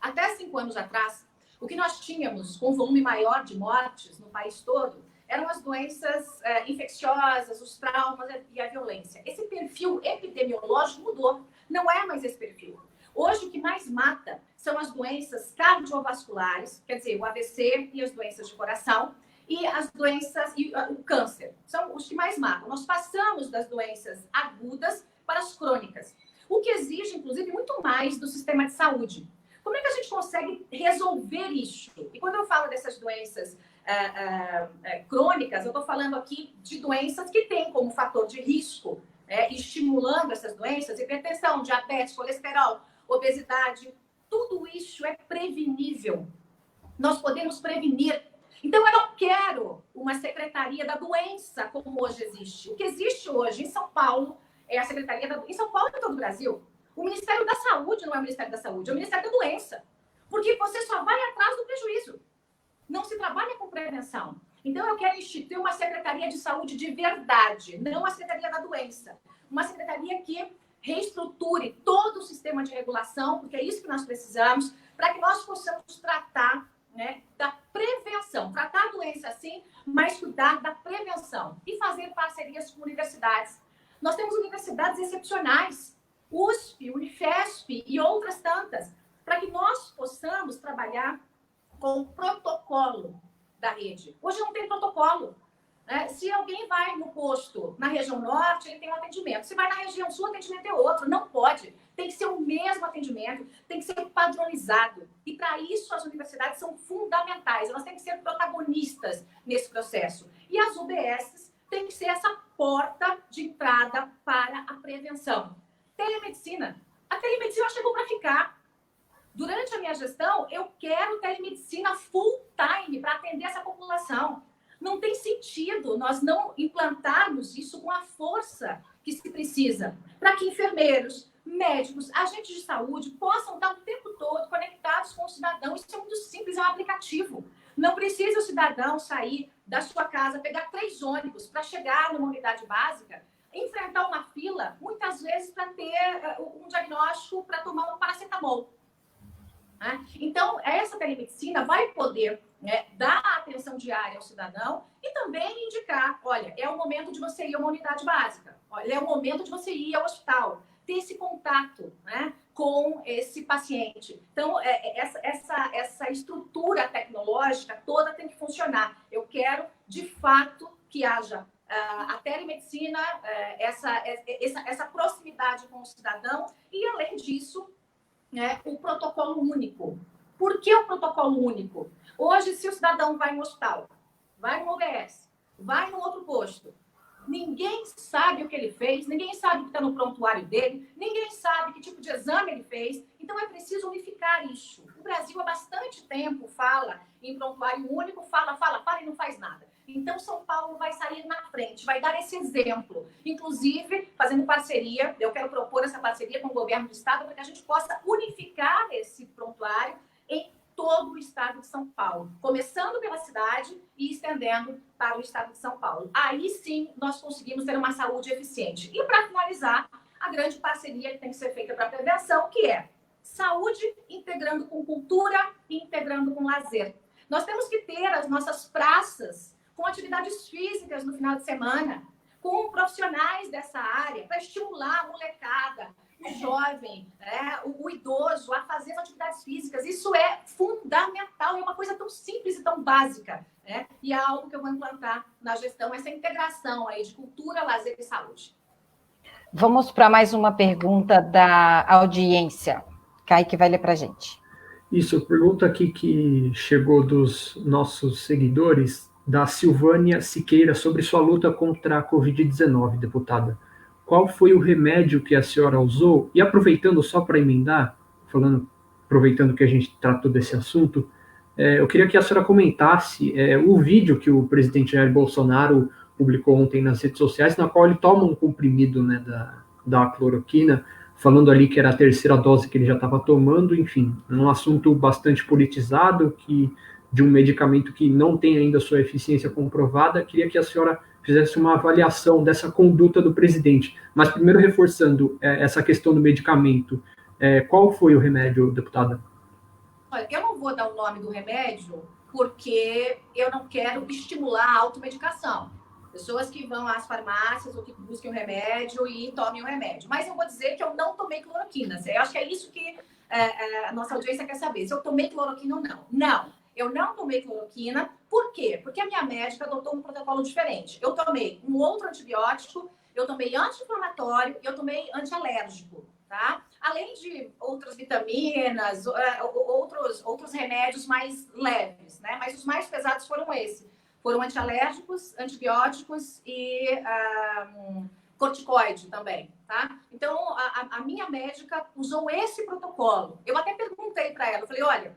até 5 anos atrás, o que nós tínhamos com volume maior de mortes no país todo eram as doenças infecciosas, os traumas e a violência. Esse perfil epidemiológico mudou. Não é mais esse perfil. Hoje, o que mais mata são as doenças cardiovasculares, quer dizer, o AVC e as doenças de coração, e as doenças, e o câncer. São os que mais matam. Nós passamos das doenças agudas para as crônicas, o que exige, inclusive, muito mais do sistema de saúde. Como é que a gente consegue resolver isso? E quando eu falo dessas doenças crônicas, eu estou falando aqui de doenças que têm como fator de risco, estimulando essas doenças, hipertensão, diabetes, colesterol, obesidade, tudo isso é prevenível. Nós podemos prevenir. Então, eu não quero uma secretaria da doença como hoje existe. O que existe hoje em São Paulo é a secretaria da doença. Em São Paulo e em todo o Brasil. O Ministério da Saúde não é o Ministério da Saúde, é o Ministério da Doença. Porque você só vai atrás do prejuízo. Não se trabalha com prevenção. Então, eu quero instituir uma secretaria de saúde de verdade, não a secretaria da doença. Uma secretaria que reestruture todo o sistema de regulação, porque é isso que nós precisamos, para que nós possamos tratar, né, da prevenção. Tratar a doença sim, mas cuidar da prevenção. E fazer parcerias com universidades. Nós temos universidades excepcionais, USP, Unifesp e outras tantas, para que nós possamos trabalhar com o protocolo da rede. Hoje não tem protocolo. Se alguém vai no posto na região norte, ele tem um atendimento. Se vai na região sul, o atendimento é outro. Não pode. Tem que ser o mesmo atendimento, tem que ser padronizado. E para isso as universidades são fundamentais. Elas têm que ser protagonistas nesse processo. E as UBSs têm que ser essa porta de entrada para a prevenção. Telemedicina. A telemedicina chegou para ficar. Durante a minha gestão, eu quero telemedicina full time para atender essa população. Não tem sentido nós não implantarmos isso com a força que se precisa, para que enfermeiros, médicos, agentes de saúde possam estar o tempo todo conectados com o cidadão. Isso é muito simples, é um aplicativo. Não precisa o cidadão sair da sua casa, pegar 3 ônibus para chegar numa unidade básica, enfrentar uma fila, muitas vezes para ter um diagnóstico, para tomar um paracetamol. Então, essa telemedicina vai poder, né, dar atenção diária ao cidadão e também indicar, olha, é o momento de você ir a uma unidade básica, olha, é o momento de você ir ao hospital, ter esse contato, né, com esse paciente. Então, essa estrutura tecnológica toda tem que funcionar. Eu quero, de fato, que haja a telemedicina, essa proximidade com o cidadão e, além disso, o protocolo único. Por que o protocolo único? Hoje, se o cidadão vai no hospital, vai no OBS, vai no outro posto, ninguém sabe o que ele fez, ninguém sabe o que está no prontuário dele, ninguém sabe que tipo de exame ele fez. Então, é preciso unificar isso. O Brasil, há bastante tempo, fala em prontuário único, fala e não faz nada. Então, São Paulo vai sair na frente, vai dar esse exemplo. Inclusive, fazendo parceria, eu quero propor essa parceria com o governo do estado para que a gente possa unificar esse prontuário em todo o estado de São Paulo, começando pela cidade e estendendo para o estado de São Paulo. Aí sim, nós conseguimos ter uma saúde eficiente. E para finalizar, a grande parceria que tem que ser feita para a prevenção, que é saúde integrando com cultura e integrando com lazer. Nós temos que ter as nossas praças com atividades físicas no final de semana, com profissionais dessa área, para estimular a molecada, o jovem, o idoso a fazer as atividades físicas. Isso é fundamental, é uma coisa tão simples e tão básica, né? E é algo que eu vou implantar na gestão, essa integração aí de cultura, lazer e saúde. Vamos para mais uma pergunta da audiência. Kaique vai ler para a gente. Isso, pergunta aqui que chegou dos nossos seguidores, da Silvânia Siqueira, sobre sua luta contra a Covid-19, deputada. Qual foi o remédio que a senhora usou? E aproveitando só para emendar, aproveitando que a gente tratou desse assunto, eu queria que a senhora comentasse o vídeo que o presidente Jair Bolsonaro publicou ontem nas redes sociais, na qual ele toma um comprimido, né, da cloroquina, falando ali que era a 3ª dose que ele já estava tomando, enfim, um assunto bastante politizado, de um medicamento que não tem ainda sua eficiência comprovada. Queria que a senhora fizesse uma avaliação dessa conduta do presidente. Mas primeiro, reforçando essa questão do medicamento, qual foi o remédio, deputada? Olha, eu não vou dar o nome do remédio porque eu não quero estimular a automedicação. Pessoas que vão às farmácias ou que busquem o remédio e tomem o remédio. Mas eu vou dizer que eu não tomei cloroquina. Eu acho que é isso que a nossa audiência quer saber. Se eu tomei cloroquina ou não. Não, eu não tomei cloroquina. Por quê? Porque a minha médica adotou um protocolo diferente. Eu tomei um outro antibiótico, eu tomei anti-inflamatório e eu tomei antialérgico, tá? Além de outras vitaminas, outros remédios mais leves, né? Mas os mais pesados foram esses. Foram antialérgicos, antibióticos e corticoide também, tá? Então, a minha médica usou esse protocolo. Eu até perguntei para ela, eu falei, olha,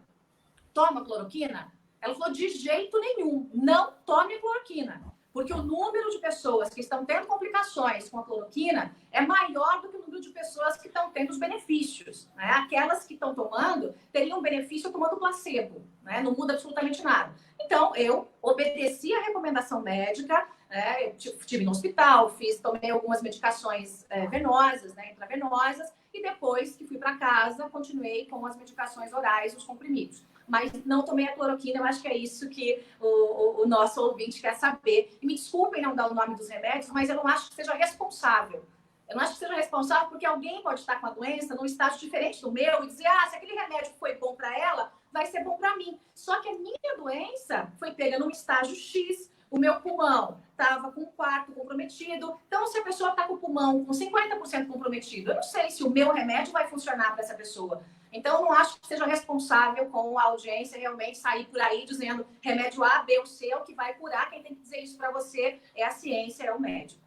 toma cloroquina? Ela falou, de jeito nenhum, não tome cloroquina. Porque o número de pessoas que estão tendo complicações com a cloroquina é maior do que o número de pessoas que estão tendo os benefícios, né? Aquelas que estão tomando teriam benefício tomando placebo, né? Não muda absolutamente nada. Então, eu obedeci a recomendação médica, né? Eu estive no hospital, tomei algumas medicações venosas, né? Intravenosas, e depois que fui para casa, continuei com as medicações orais, os comprimidos. Mas não tomei a cloroquina, eu acho que é isso que o nosso ouvinte quer saber. E me desculpem não dar o nome dos remédios, mas eu não acho que seja responsável. Eu não acho que seja responsável porque alguém pode estar com a doença num estágio diferente do meu e dizer, se aquele remédio foi bom para ela, vai ser bom para mim. Só que a minha doença foi pega num estágio X, o meu pulmão estava com um quarto comprometido. Então, se a pessoa está com o pulmão com 50% comprometido, eu não sei se o meu remédio vai funcionar para essa pessoa. Então, eu não acho que seja responsável com a audiência realmente sair por aí dizendo remédio A, B ou C é o que vai curar. Quem tem que dizer isso para você é a ciência, é o médico.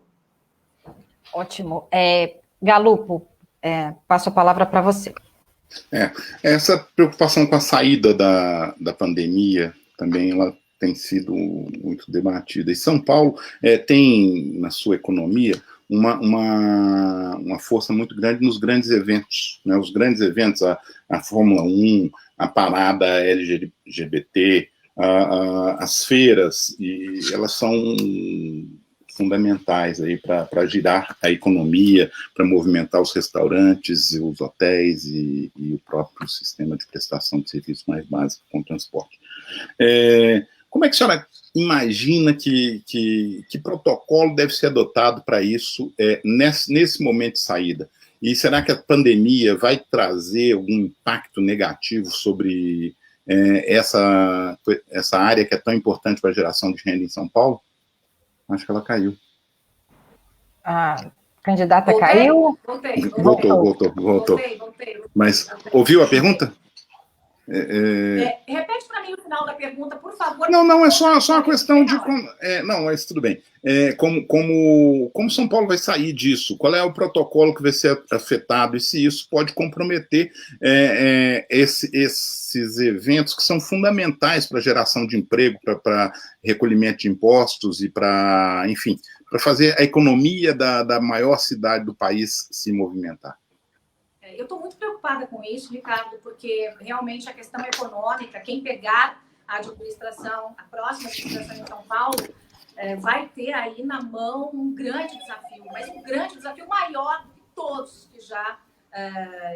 Ótimo. Galupo, passo a palavra para você. Essa preocupação com a saída da pandemia também ela tem sido muito debatida. E São Paulo tem, na sua economia, uma força muito grande nos grandes eventos, né? Os grandes eventos, a Fórmula 1, a parada LGBT, as feiras, e elas são fundamentais aí para girar a economia, para movimentar os restaurantes, os hotéis e o próprio sistema de prestação de serviços mais básico com o transporte. Como é que a senhora imagina que protocolo deve ser adotado para isso nesse momento de saída? E será que a pandemia vai trazer algum impacto negativo sobre essa área que é tão importante para a geração de renda em São Paulo? Acho que ela caiu. A candidata Voltei? caiu? Voltou. Mas ouviu a pergunta? Repete para mim o final da pergunta, por favor. Não, é só uma questão de como. Não, mas tudo bem. Como São Paulo vai sair disso? Qual é o protocolo que vai ser afetado? E se isso pode comprometer esses eventos que são fundamentais para a geração de emprego, para recolhimento de impostos e para, enfim, para fazer a economia da maior cidade do país se movimentar? Eu estou muito preocupada com isso, Ricardo, porque realmente a questão econômica, quem pegar a próxima administração em São Paulo, vai ter aí na mão um grande desafio, mas um grande desafio maior de todos que já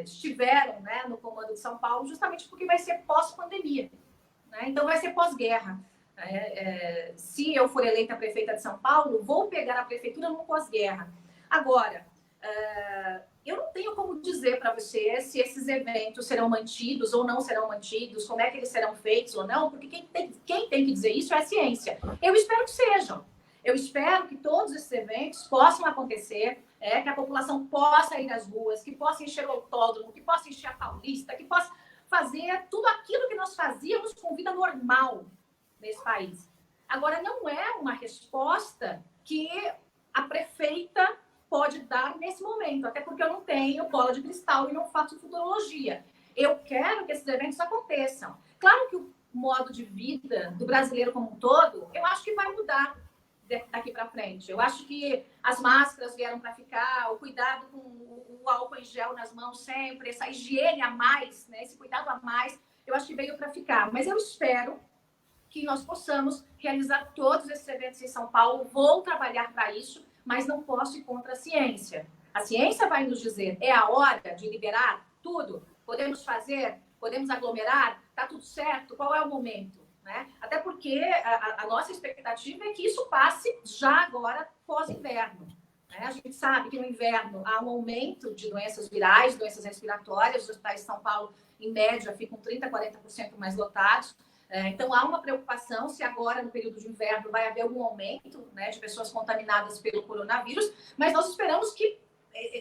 estiveram, né, no comando de São Paulo, justamente porque vai ser pós-pandemia, né? Então vai ser pós-guerra. Se eu for eleita prefeita de São Paulo, vou pegar a prefeitura no pós-guerra. Agora, eu não tenho como dizer para você se esses eventos serão mantidos ou não serão mantidos, como é que eles serão feitos ou não, porque quem tem que dizer isso é a ciência. Eu espero que sejam. Eu espero que todos esses eventos possam acontecer, que a população possa ir nas ruas, que possa encher o autódromo, que possa encher a Paulista, que possa fazer tudo aquilo que nós fazíamos com vida normal nesse país. Agora, não é uma resposta que a prefeita pode dar nesse momento, até porque eu não tenho bola de cristal e não faço futurologia. Eu quero que esses eventos aconteçam. Claro que o modo de vida do brasileiro como um todo, eu acho que vai mudar daqui para frente. Eu acho que as máscaras vieram para ficar, o cuidado com o álcool em gel nas mãos sempre, essa higiene a mais, né, esse cuidado a mais, eu acho que veio para ficar. Mas eu espero que nós possamos realizar todos esses eventos em São Paulo. Vou trabalhar para isso, mas não posso ir contra a ciência. A ciência vai nos dizer, é a hora de liberar tudo? Podemos fazer? Podemos aglomerar? Está tudo certo? Qual é o momento? né? Até porque a nossa expectativa é que isso passe já agora pós-inverno. A gente sabe que no inverno há um aumento de doenças virais, doenças respiratórias. Os hospitais de São Paulo, em média, ficam 30%, 40% mais lotados. Então, há uma preocupação se agora, no período de inverno, vai haver algum aumento, né, de pessoas contaminadas pelo coronavírus, mas nós esperamos que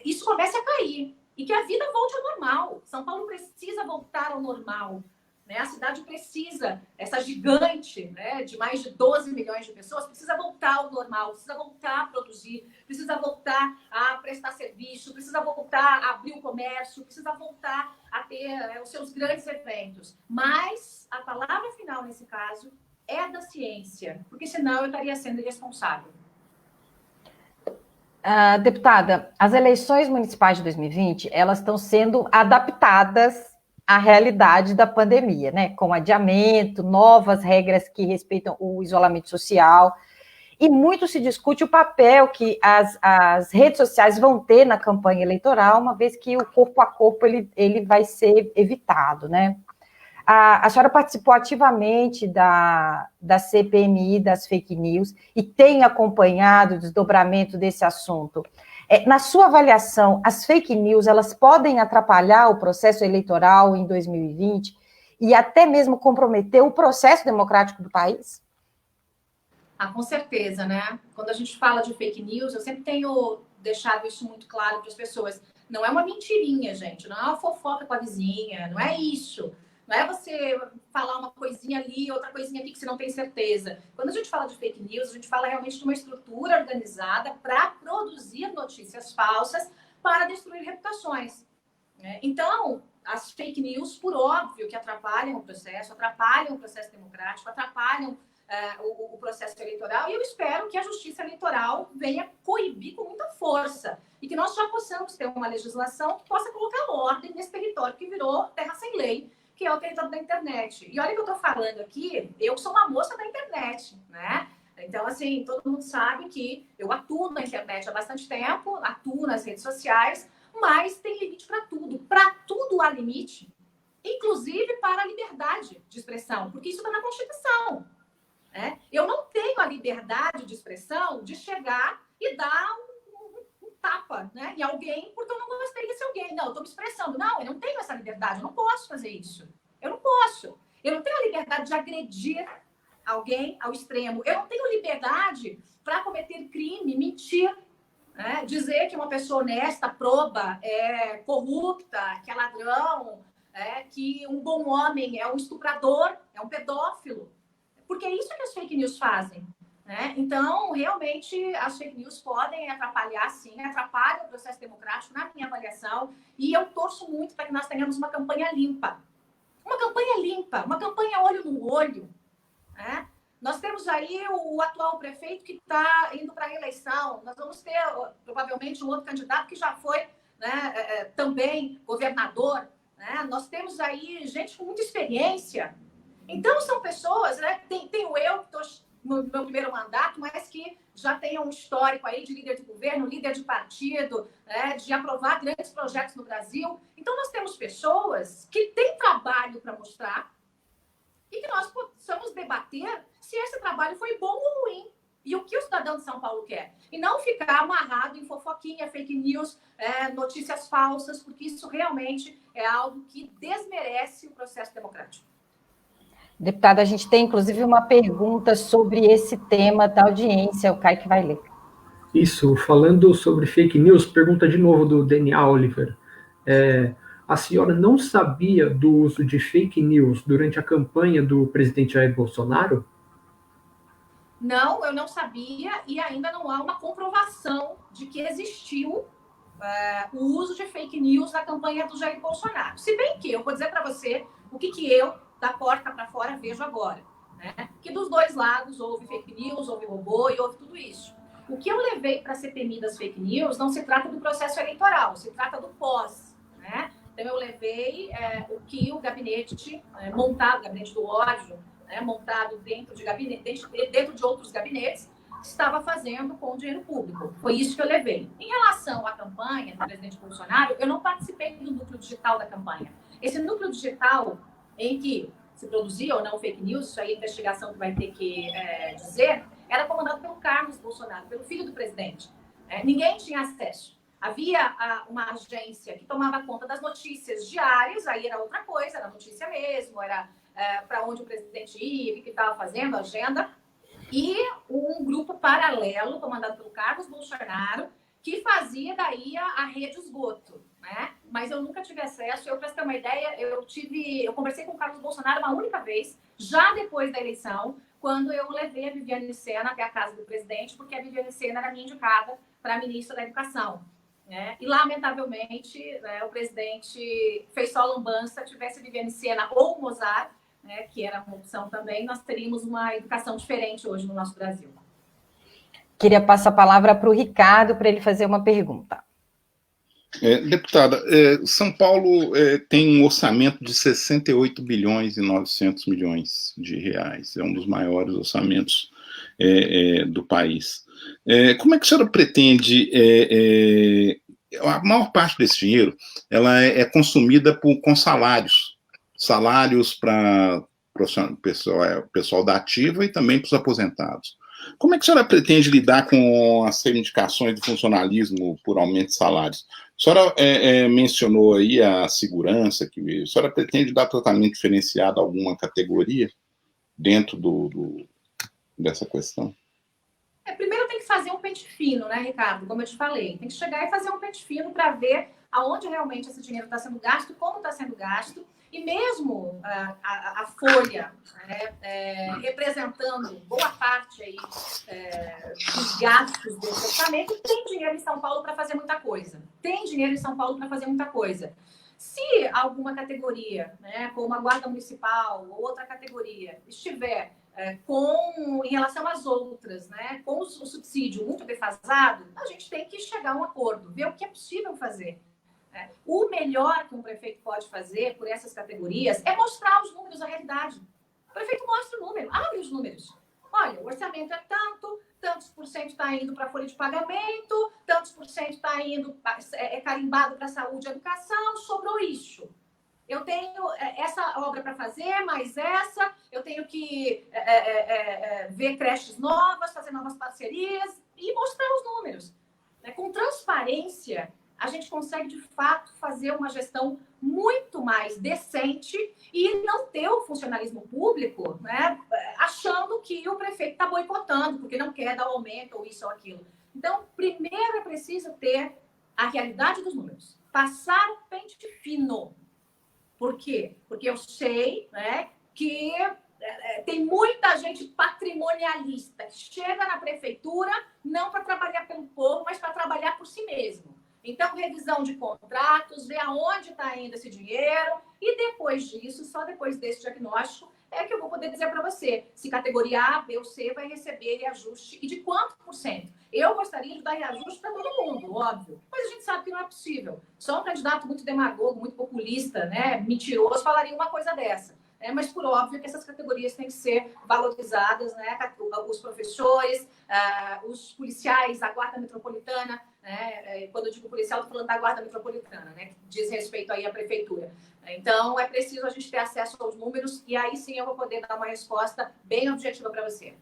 isso comece a cair e que a vida volte ao normal. São Paulo precisa voltar ao normal. Né? A cidade precisa, essa gigante, né, de mais de 12 milhões de pessoas, precisa voltar ao normal, precisa voltar a produzir, precisa voltar a prestar serviço, precisa voltar a abrir o comércio, precisa voltar a ter os seus grandes eventos. Mas a palavra final, nesse caso, é da ciência, porque senão eu estaria sendo irresponsável. Deputada, as eleições municipais de 2020, elas estão sendo adaptadas a realidade da pandemia, né? Com adiamento, novas regras que respeitam o isolamento social, e muito se discute o papel que as redes sociais vão ter na campanha eleitoral, uma vez que o corpo a corpo ele vai ser evitado, né? A senhora participou ativamente da CPMI, das fake news, e tem acompanhado o desdobramento desse assunto. Na sua avaliação, as fake news, elas podem atrapalhar o processo eleitoral em 2020 e até mesmo comprometer o processo democrático do país? Com certeza, né? Quando a gente fala de fake news, eu sempre tenho deixado isso muito claro para as pessoas. Não é uma mentirinha, gente. Não é uma fofoca com a vizinha. Não é isso. Não é você falar uma coisinha ali, outra coisinha aqui que você não tem certeza. Quando a gente fala de fake news, a gente fala realmente de uma estrutura organizada para produzir notícias falsas para destruir reputações. Então, as fake news, por óbvio, que atrapalham o processo democrático, atrapalham o processo eleitoral, e eu espero que a justiça eleitoral venha coibir com muita força e que nós já possamos ter uma legislação que possa colocar ordem nesse território que virou terra sem lei, que é o território da internet. E olha que eu estou falando aqui, eu sou uma moça da internet, né? Então, assim, todo mundo sabe que eu atuo na internet há bastante tempo, atuo nas redes sociais, mas tem limite para tudo. Para tudo há limite, inclusive para a liberdade de expressão, porque isso está na Constituição. Né? Eu não tenho a liberdade de expressão de chegar e dar um tapa, né, em alguém porque eu não gostei desse alguém. Não, eu estou me expressando. Não, eu não tenho essa liberdade, eu não posso fazer isso. Eu não posso. Eu não tenho a liberdade de agredir alguém ao extremo. Eu não tenho liberdade para cometer crime, mentir, né? Dizer que uma pessoa honesta, proba, é corrupta, que é ladrão, que um bom homem é um estuprador, é um pedófilo. Porque é isso que as fake news fazem. Né? Então, realmente, as fake news podem atrapalhar, sim, atrapalham o processo democrático, na minha avaliação, e eu torço muito para que nós tenhamos uma campanha limpa. Uma campanha limpa, uma campanha olho no olho. Né? Nós temos aí o atual prefeito que está indo para a reeleição, nós vamos ter, provavelmente, um outro candidato que já foi, né, também governador. Né? Nós temos aí gente com muita experiência. Então, são pessoas, né? Tenho eu, que estou no meu primeiro mandato, mas que já tenha um histórico aí de líder de governo, líder de partido, né, de aprovar grandes projetos no Brasil. Então, nós temos pessoas que têm trabalho para mostrar e que nós possamos debater se esse trabalho foi bom ou ruim e o que o cidadão de São Paulo quer. E não ficar amarrado em fofoquinha, fake news, notícias falsas, porque isso realmente é algo que desmerece o processo democrático. Deputada, a gente tem, inclusive, uma pergunta sobre esse tema da audiência, o Caio que vai ler. Isso, falando sobre fake news, pergunta de novo do Daniel Oliver. A senhora não sabia do uso de fake news durante a campanha do presidente Jair Bolsonaro? Não, eu não sabia e ainda não há uma comprovação de que existiu o uso de fake news na campanha do Jair Bolsonaro. Se bem que eu vou dizer para você o que eu, da porta para fora, vejo agora. Né? Que dos dois lados houve fake news, houve robô e houve tudo isso. O que eu levei para a CPMI das fake news não se trata do processo eleitoral, se trata do pós. Né? Então, eu levei o que o gabinete montado, o gabinete do ódio, montado dentro de outros gabinetes, estava fazendo com o dinheiro público. Foi isso que eu levei. Em relação à campanha do presidente Bolsonaro, eu não participei do núcleo digital da campanha. Esse núcleo digital em que se produzia ou não fake news, isso aí a investigação que vai ter que dizer, era comandado pelo Carlos Bolsonaro, pelo filho do presidente. Ninguém tinha acesso. Havia uma agência que tomava conta das notícias diárias, aí era outra coisa, era notícia mesmo, era para onde o presidente ia, o que ele estava fazendo, a agenda, e um grupo paralelo, comandado pelo Carlos Bolsonaro, que fazia daí a rede esgoto, né? Mas eu nunca tive acesso. Para você ter uma ideia, eu conversei com o Carlos Bolsonaro uma única vez, já depois da eleição, quando eu levei a Viviane Sena até a casa do presidente, porque a Viviane Sena era minha indicada para ministra da Educação. Né? E, lamentavelmente, o presidente fez só lambança. Tivesse Viviane Sena ou Mozart, né, que era uma opção também, nós teríamos uma educação diferente hoje no nosso Brasil. Queria passar a palavra para o Ricardo para ele fazer uma pergunta. Deputada, São Paulo tem um orçamento de 68 bilhões e 900 milhões de reais. É um dos maiores orçamentos do país. Como é que a senhora pretende... a maior parte desse dinheiro ela é consumida com salários. Salários para o pessoal da ativa e também para os aposentados. Como é que a senhora pretende lidar com as reivindicações do funcionalismo por aumento de salários? A senhora mencionou aí a segurança, que a senhora pretende dar tratamento diferenciado a alguma categoria dentro dessa questão? Primeiro tem que fazer um pente fino, né, Ricardo? Como eu te falei, tem que chegar e fazer um pente fino para ver aonde realmente esse dinheiro está sendo gasto, como está sendo gasto, e mesmo a folha, né, representando boa parte aí, dos gastos desse orçamento, tem dinheiro em São Paulo para fazer muita coisa. Tem dinheiro em São Paulo para fazer muita coisa. Se alguma categoria, né, como a Guarda Municipal ou outra categoria, estiver em relação às outras, né, com o subsídio muito defasado, a gente tem que chegar a um acordo, ver o que é possível fazer. O melhor que um prefeito pode fazer por essas categorias é mostrar os números, a realidade. O prefeito mostra o número, abre os números. Olha, o orçamento é tantos por cento está indo para a folha de pagamento, tantos por cento está indo, carimbado para saúde e educação, sobrou isso. Eu tenho essa obra para fazer, mais essa, eu tenho que ver creches novas, fazer novas parcerias e mostrar os números. Com transparência, a gente consegue, de fato, fazer uma gestão muito mais decente e não ter o funcionalismo público, né, achando que o prefeito está boicotando, porque não quer dar aumento ou isso ou aquilo. Então, primeiro é preciso ter a realidade dos números. Passar o pente fino. Por quê? Porque eu sei, né, que tem muita gente patrimonialista que chega na prefeitura não para trabalhar pelo povo, mas para trabalhar por si mesmo. Então, revisão de contratos, ver aonde está indo esse dinheiro e depois disso, só depois desse diagnóstico, é que eu vou poder dizer para você se categoria A, B ou C vai receber reajuste e de quanto por cento. Eu gostaria de dar reajuste para todo mundo, óbvio, mas a gente sabe que não é possível. Só um candidato muito demagogo, muito populista, né, mentiroso, falaria uma coisa dessa. Mas, por óbvio, que essas categorias têm que ser valorizadas, né? Os professores, os policiais, a Guarda Metropolitana, né? Quando eu digo policial, estou falando da Guarda Metropolitana, né? Que diz respeito aí à prefeitura. Então, é preciso a gente ter acesso aos números e aí sim eu vou poder dar uma resposta bem objetiva para você.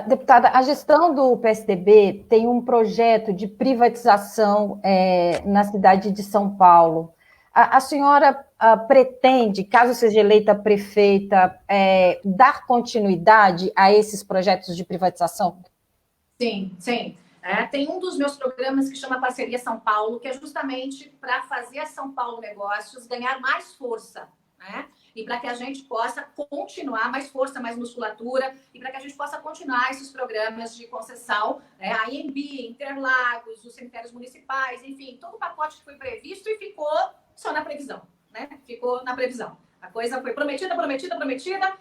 Deputada, a gestão do PSDB tem um projeto de privatização na cidade de São Paulo. A senhora pretende, caso seja eleita prefeita, dar continuidade a esses projetos de privatização? Sim, sim. Tem um dos meus programas que chama Parceria São Paulo, que é justamente para fazer a São Paulo Negócios ganhar mais força, né? E para que a gente possa continuar mais força, mais musculatura, e para que a gente possa continuar esses programas de concessão, a IMB, Interlagos, os cemitérios municipais, enfim, todo o pacote que foi previsto e ficou só na previsão, né? Ficou na previsão. A coisa foi prometida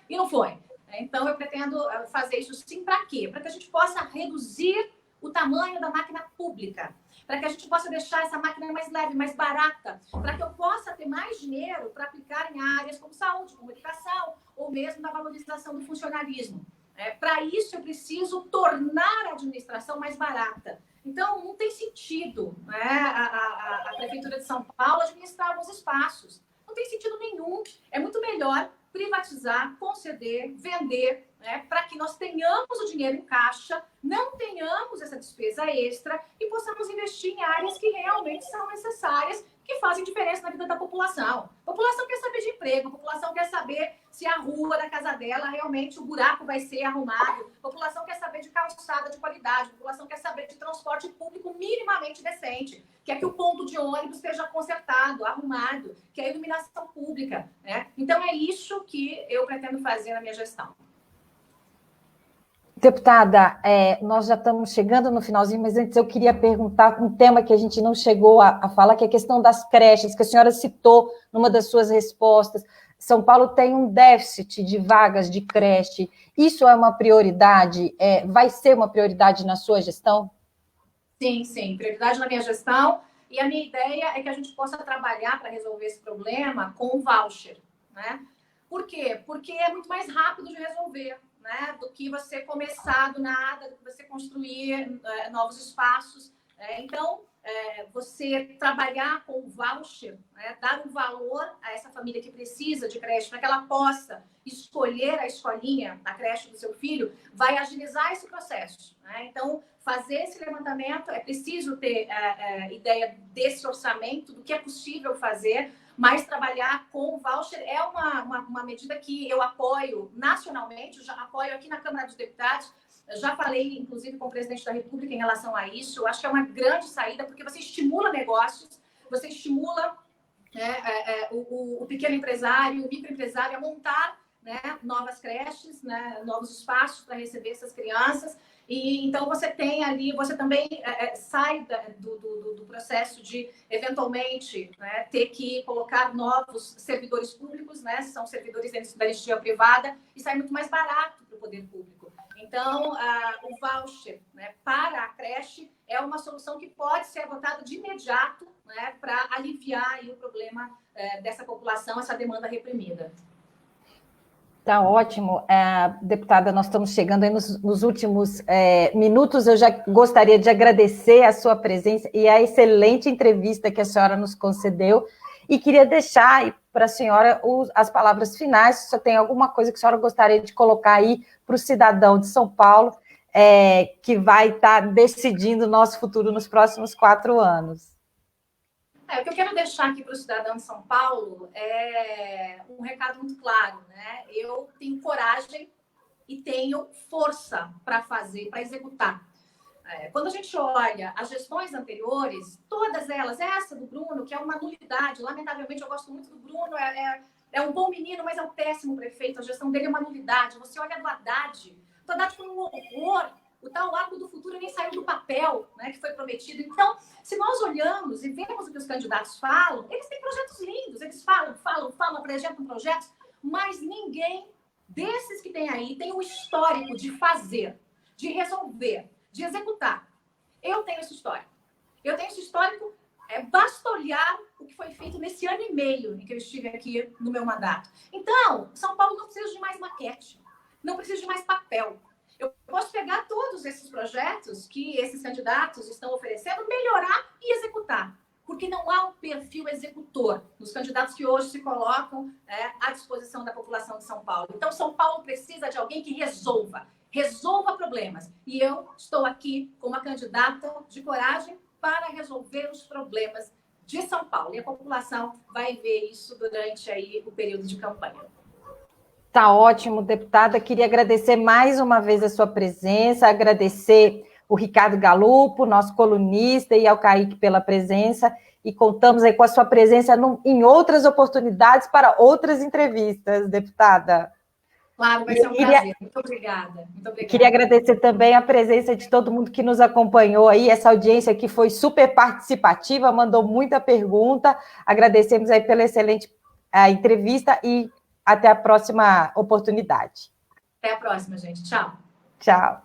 e não foi. Então, eu pretendo fazer isso sim para quê? Para que a gente possa reduzir o tamanho da máquina pública, para que a gente possa deixar essa máquina mais leve, mais barata, para que eu possa ter mais dinheiro para aplicar em áreas como saúde, como educação, ou mesmo na valorização do funcionalismo. Para isso, eu preciso tornar a administração mais barata. Então, não tem sentido, né, a Prefeitura de São Paulo administrar alguns espaços. Não tem sentido nenhum. É muito melhor privatizar, conceder, vender, né, para que nós tenhamos o dinheiro em caixa, não tenhamos essa despesa extra e possamos investir em áreas que realmente são necessárias, que fazem diferença na vida da população. A população quer saber de emprego, a população quer saber se a rua da casa dela realmente o buraco vai ser arrumado, a população quer saber de calçada de qualidade, a população quer saber de transporte público minimamente decente, quer que o ponto de ônibus esteja consertado, arrumado, que a iluminação pública, né? Então é isso que eu pretendo fazer na minha gestão. Deputada, nós já estamos chegando no finalzinho, mas antes eu queria perguntar um tema que a gente não chegou a falar, que é a questão das creches, que a senhora citou numa das suas respostas. São Paulo tem um déficit de vagas de creche. Isso é uma prioridade? Vai ser uma prioridade na sua gestão? Sim, sim, prioridade na minha gestão. E a minha ideia é que a gente possa trabalhar para resolver esse problema com o voucher, né? Por quê? Porque é muito mais rápido de resolver, né, do que você começar do nada, do que você construir novos espaços. Então, você trabalhar com o voucher, né, dar um valor a essa família que precisa de creche, para que ela possa escolher a escolinha, a creche do seu filho, vai agilizar esse processo, né? Então, fazer esse levantamento, é preciso ter ideia desse orçamento, do que é possível fazer, mas trabalhar com o voucher é uma medida que eu apoio nacionalmente, eu já apoio aqui na Câmara dos Deputados, eu já falei, inclusive, com o presidente da República em relação a isso. Eu acho que é uma grande saída, porque você estimula negócios, você estimula o pequeno empresário, o microempresário a montar, né, novas creches, né, novos espaços para receber essas crianças. E então você tem ali, você também sai do processo de, eventualmente, né, ter que colocar novos servidores públicos, né, são servidores da iniciativa privada, e sai muito mais barato para o poder público. Então, o voucher, né, para a creche é uma solução que pode ser adotada de imediato, né, para aliviar aí o problema dessa população, essa demanda reprimida. Tá ótimo. Deputada, nós estamos chegando aí nos últimos minutos. Eu já gostaria de agradecer a sua presença e a excelente entrevista que a senhora nos concedeu. E queria deixar para a senhora as palavras finais, se tem alguma coisa que a senhora gostaria de colocar aí para o cidadão de São Paulo, que vai estar decidindo o nosso futuro nos próximos 4 anos. O que eu quero deixar aqui para o cidadão de São Paulo é um recado muito claro, né? Eu tenho coragem e tenho força para fazer, para executar. Quando a gente olha as gestões anteriores, todas elas, essa do Bruno, que é uma nulidade, lamentavelmente eu gosto muito do Bruno, é um bom menino, mas é um péssimo prefeito, a gestão dele é uma nulidade. Você olha do Haddad, o Haddad foi um horror, o tal Arco do Futuro nem saiu do papel, né, que foi prometido. Então, se nós olhamos e vemos o que os candidatos falam, eles têm projetos lindos, eles falam, apresentam projetos, mas ninguém desses que tem aí tem um histórico de fazer, de resolver, de executar. Eu tenho esse histórico. Basta olhar o que foi feito nesse ano e meio em que eu estive aqui no meu mandato. Então, São Paulo não precisa de mais maquete, não precisa de mais papel. Eu posso pegar todos esses projetos que esses candidatos estão oferecendo, melhorar e executar. Porque não há um perfil executor nos candidatos que hoje se colocam à disposição da população de São Paulo. Então, São Paulo precisa de alguém que resolva problemas. E eu estou aqui como uma candidata de coragem para resolver os problemas de São Paulo. E a população vai ver isso durante aí o período de campanha. Tá ótimo, deputada. Queria agradecer mais uma vez a sua presença, agradecer o Ricardo Galupo, nosso colunista, e ao Kaique pela presença, e contamos aí com a sua presença em outras oportunidades para outras entrevistas, deputada. Claro, vai ser um prazer. Muito obrigada. Queria agradecer também a presença de todo mundo que nos acompanhou aí, essa audiência que foi super participativa, mandou muita pergunta. Agradecemos aí pela excelente entrevista e até a próxima oportunidade. Até a próxima, gente. Tchau. Tchau.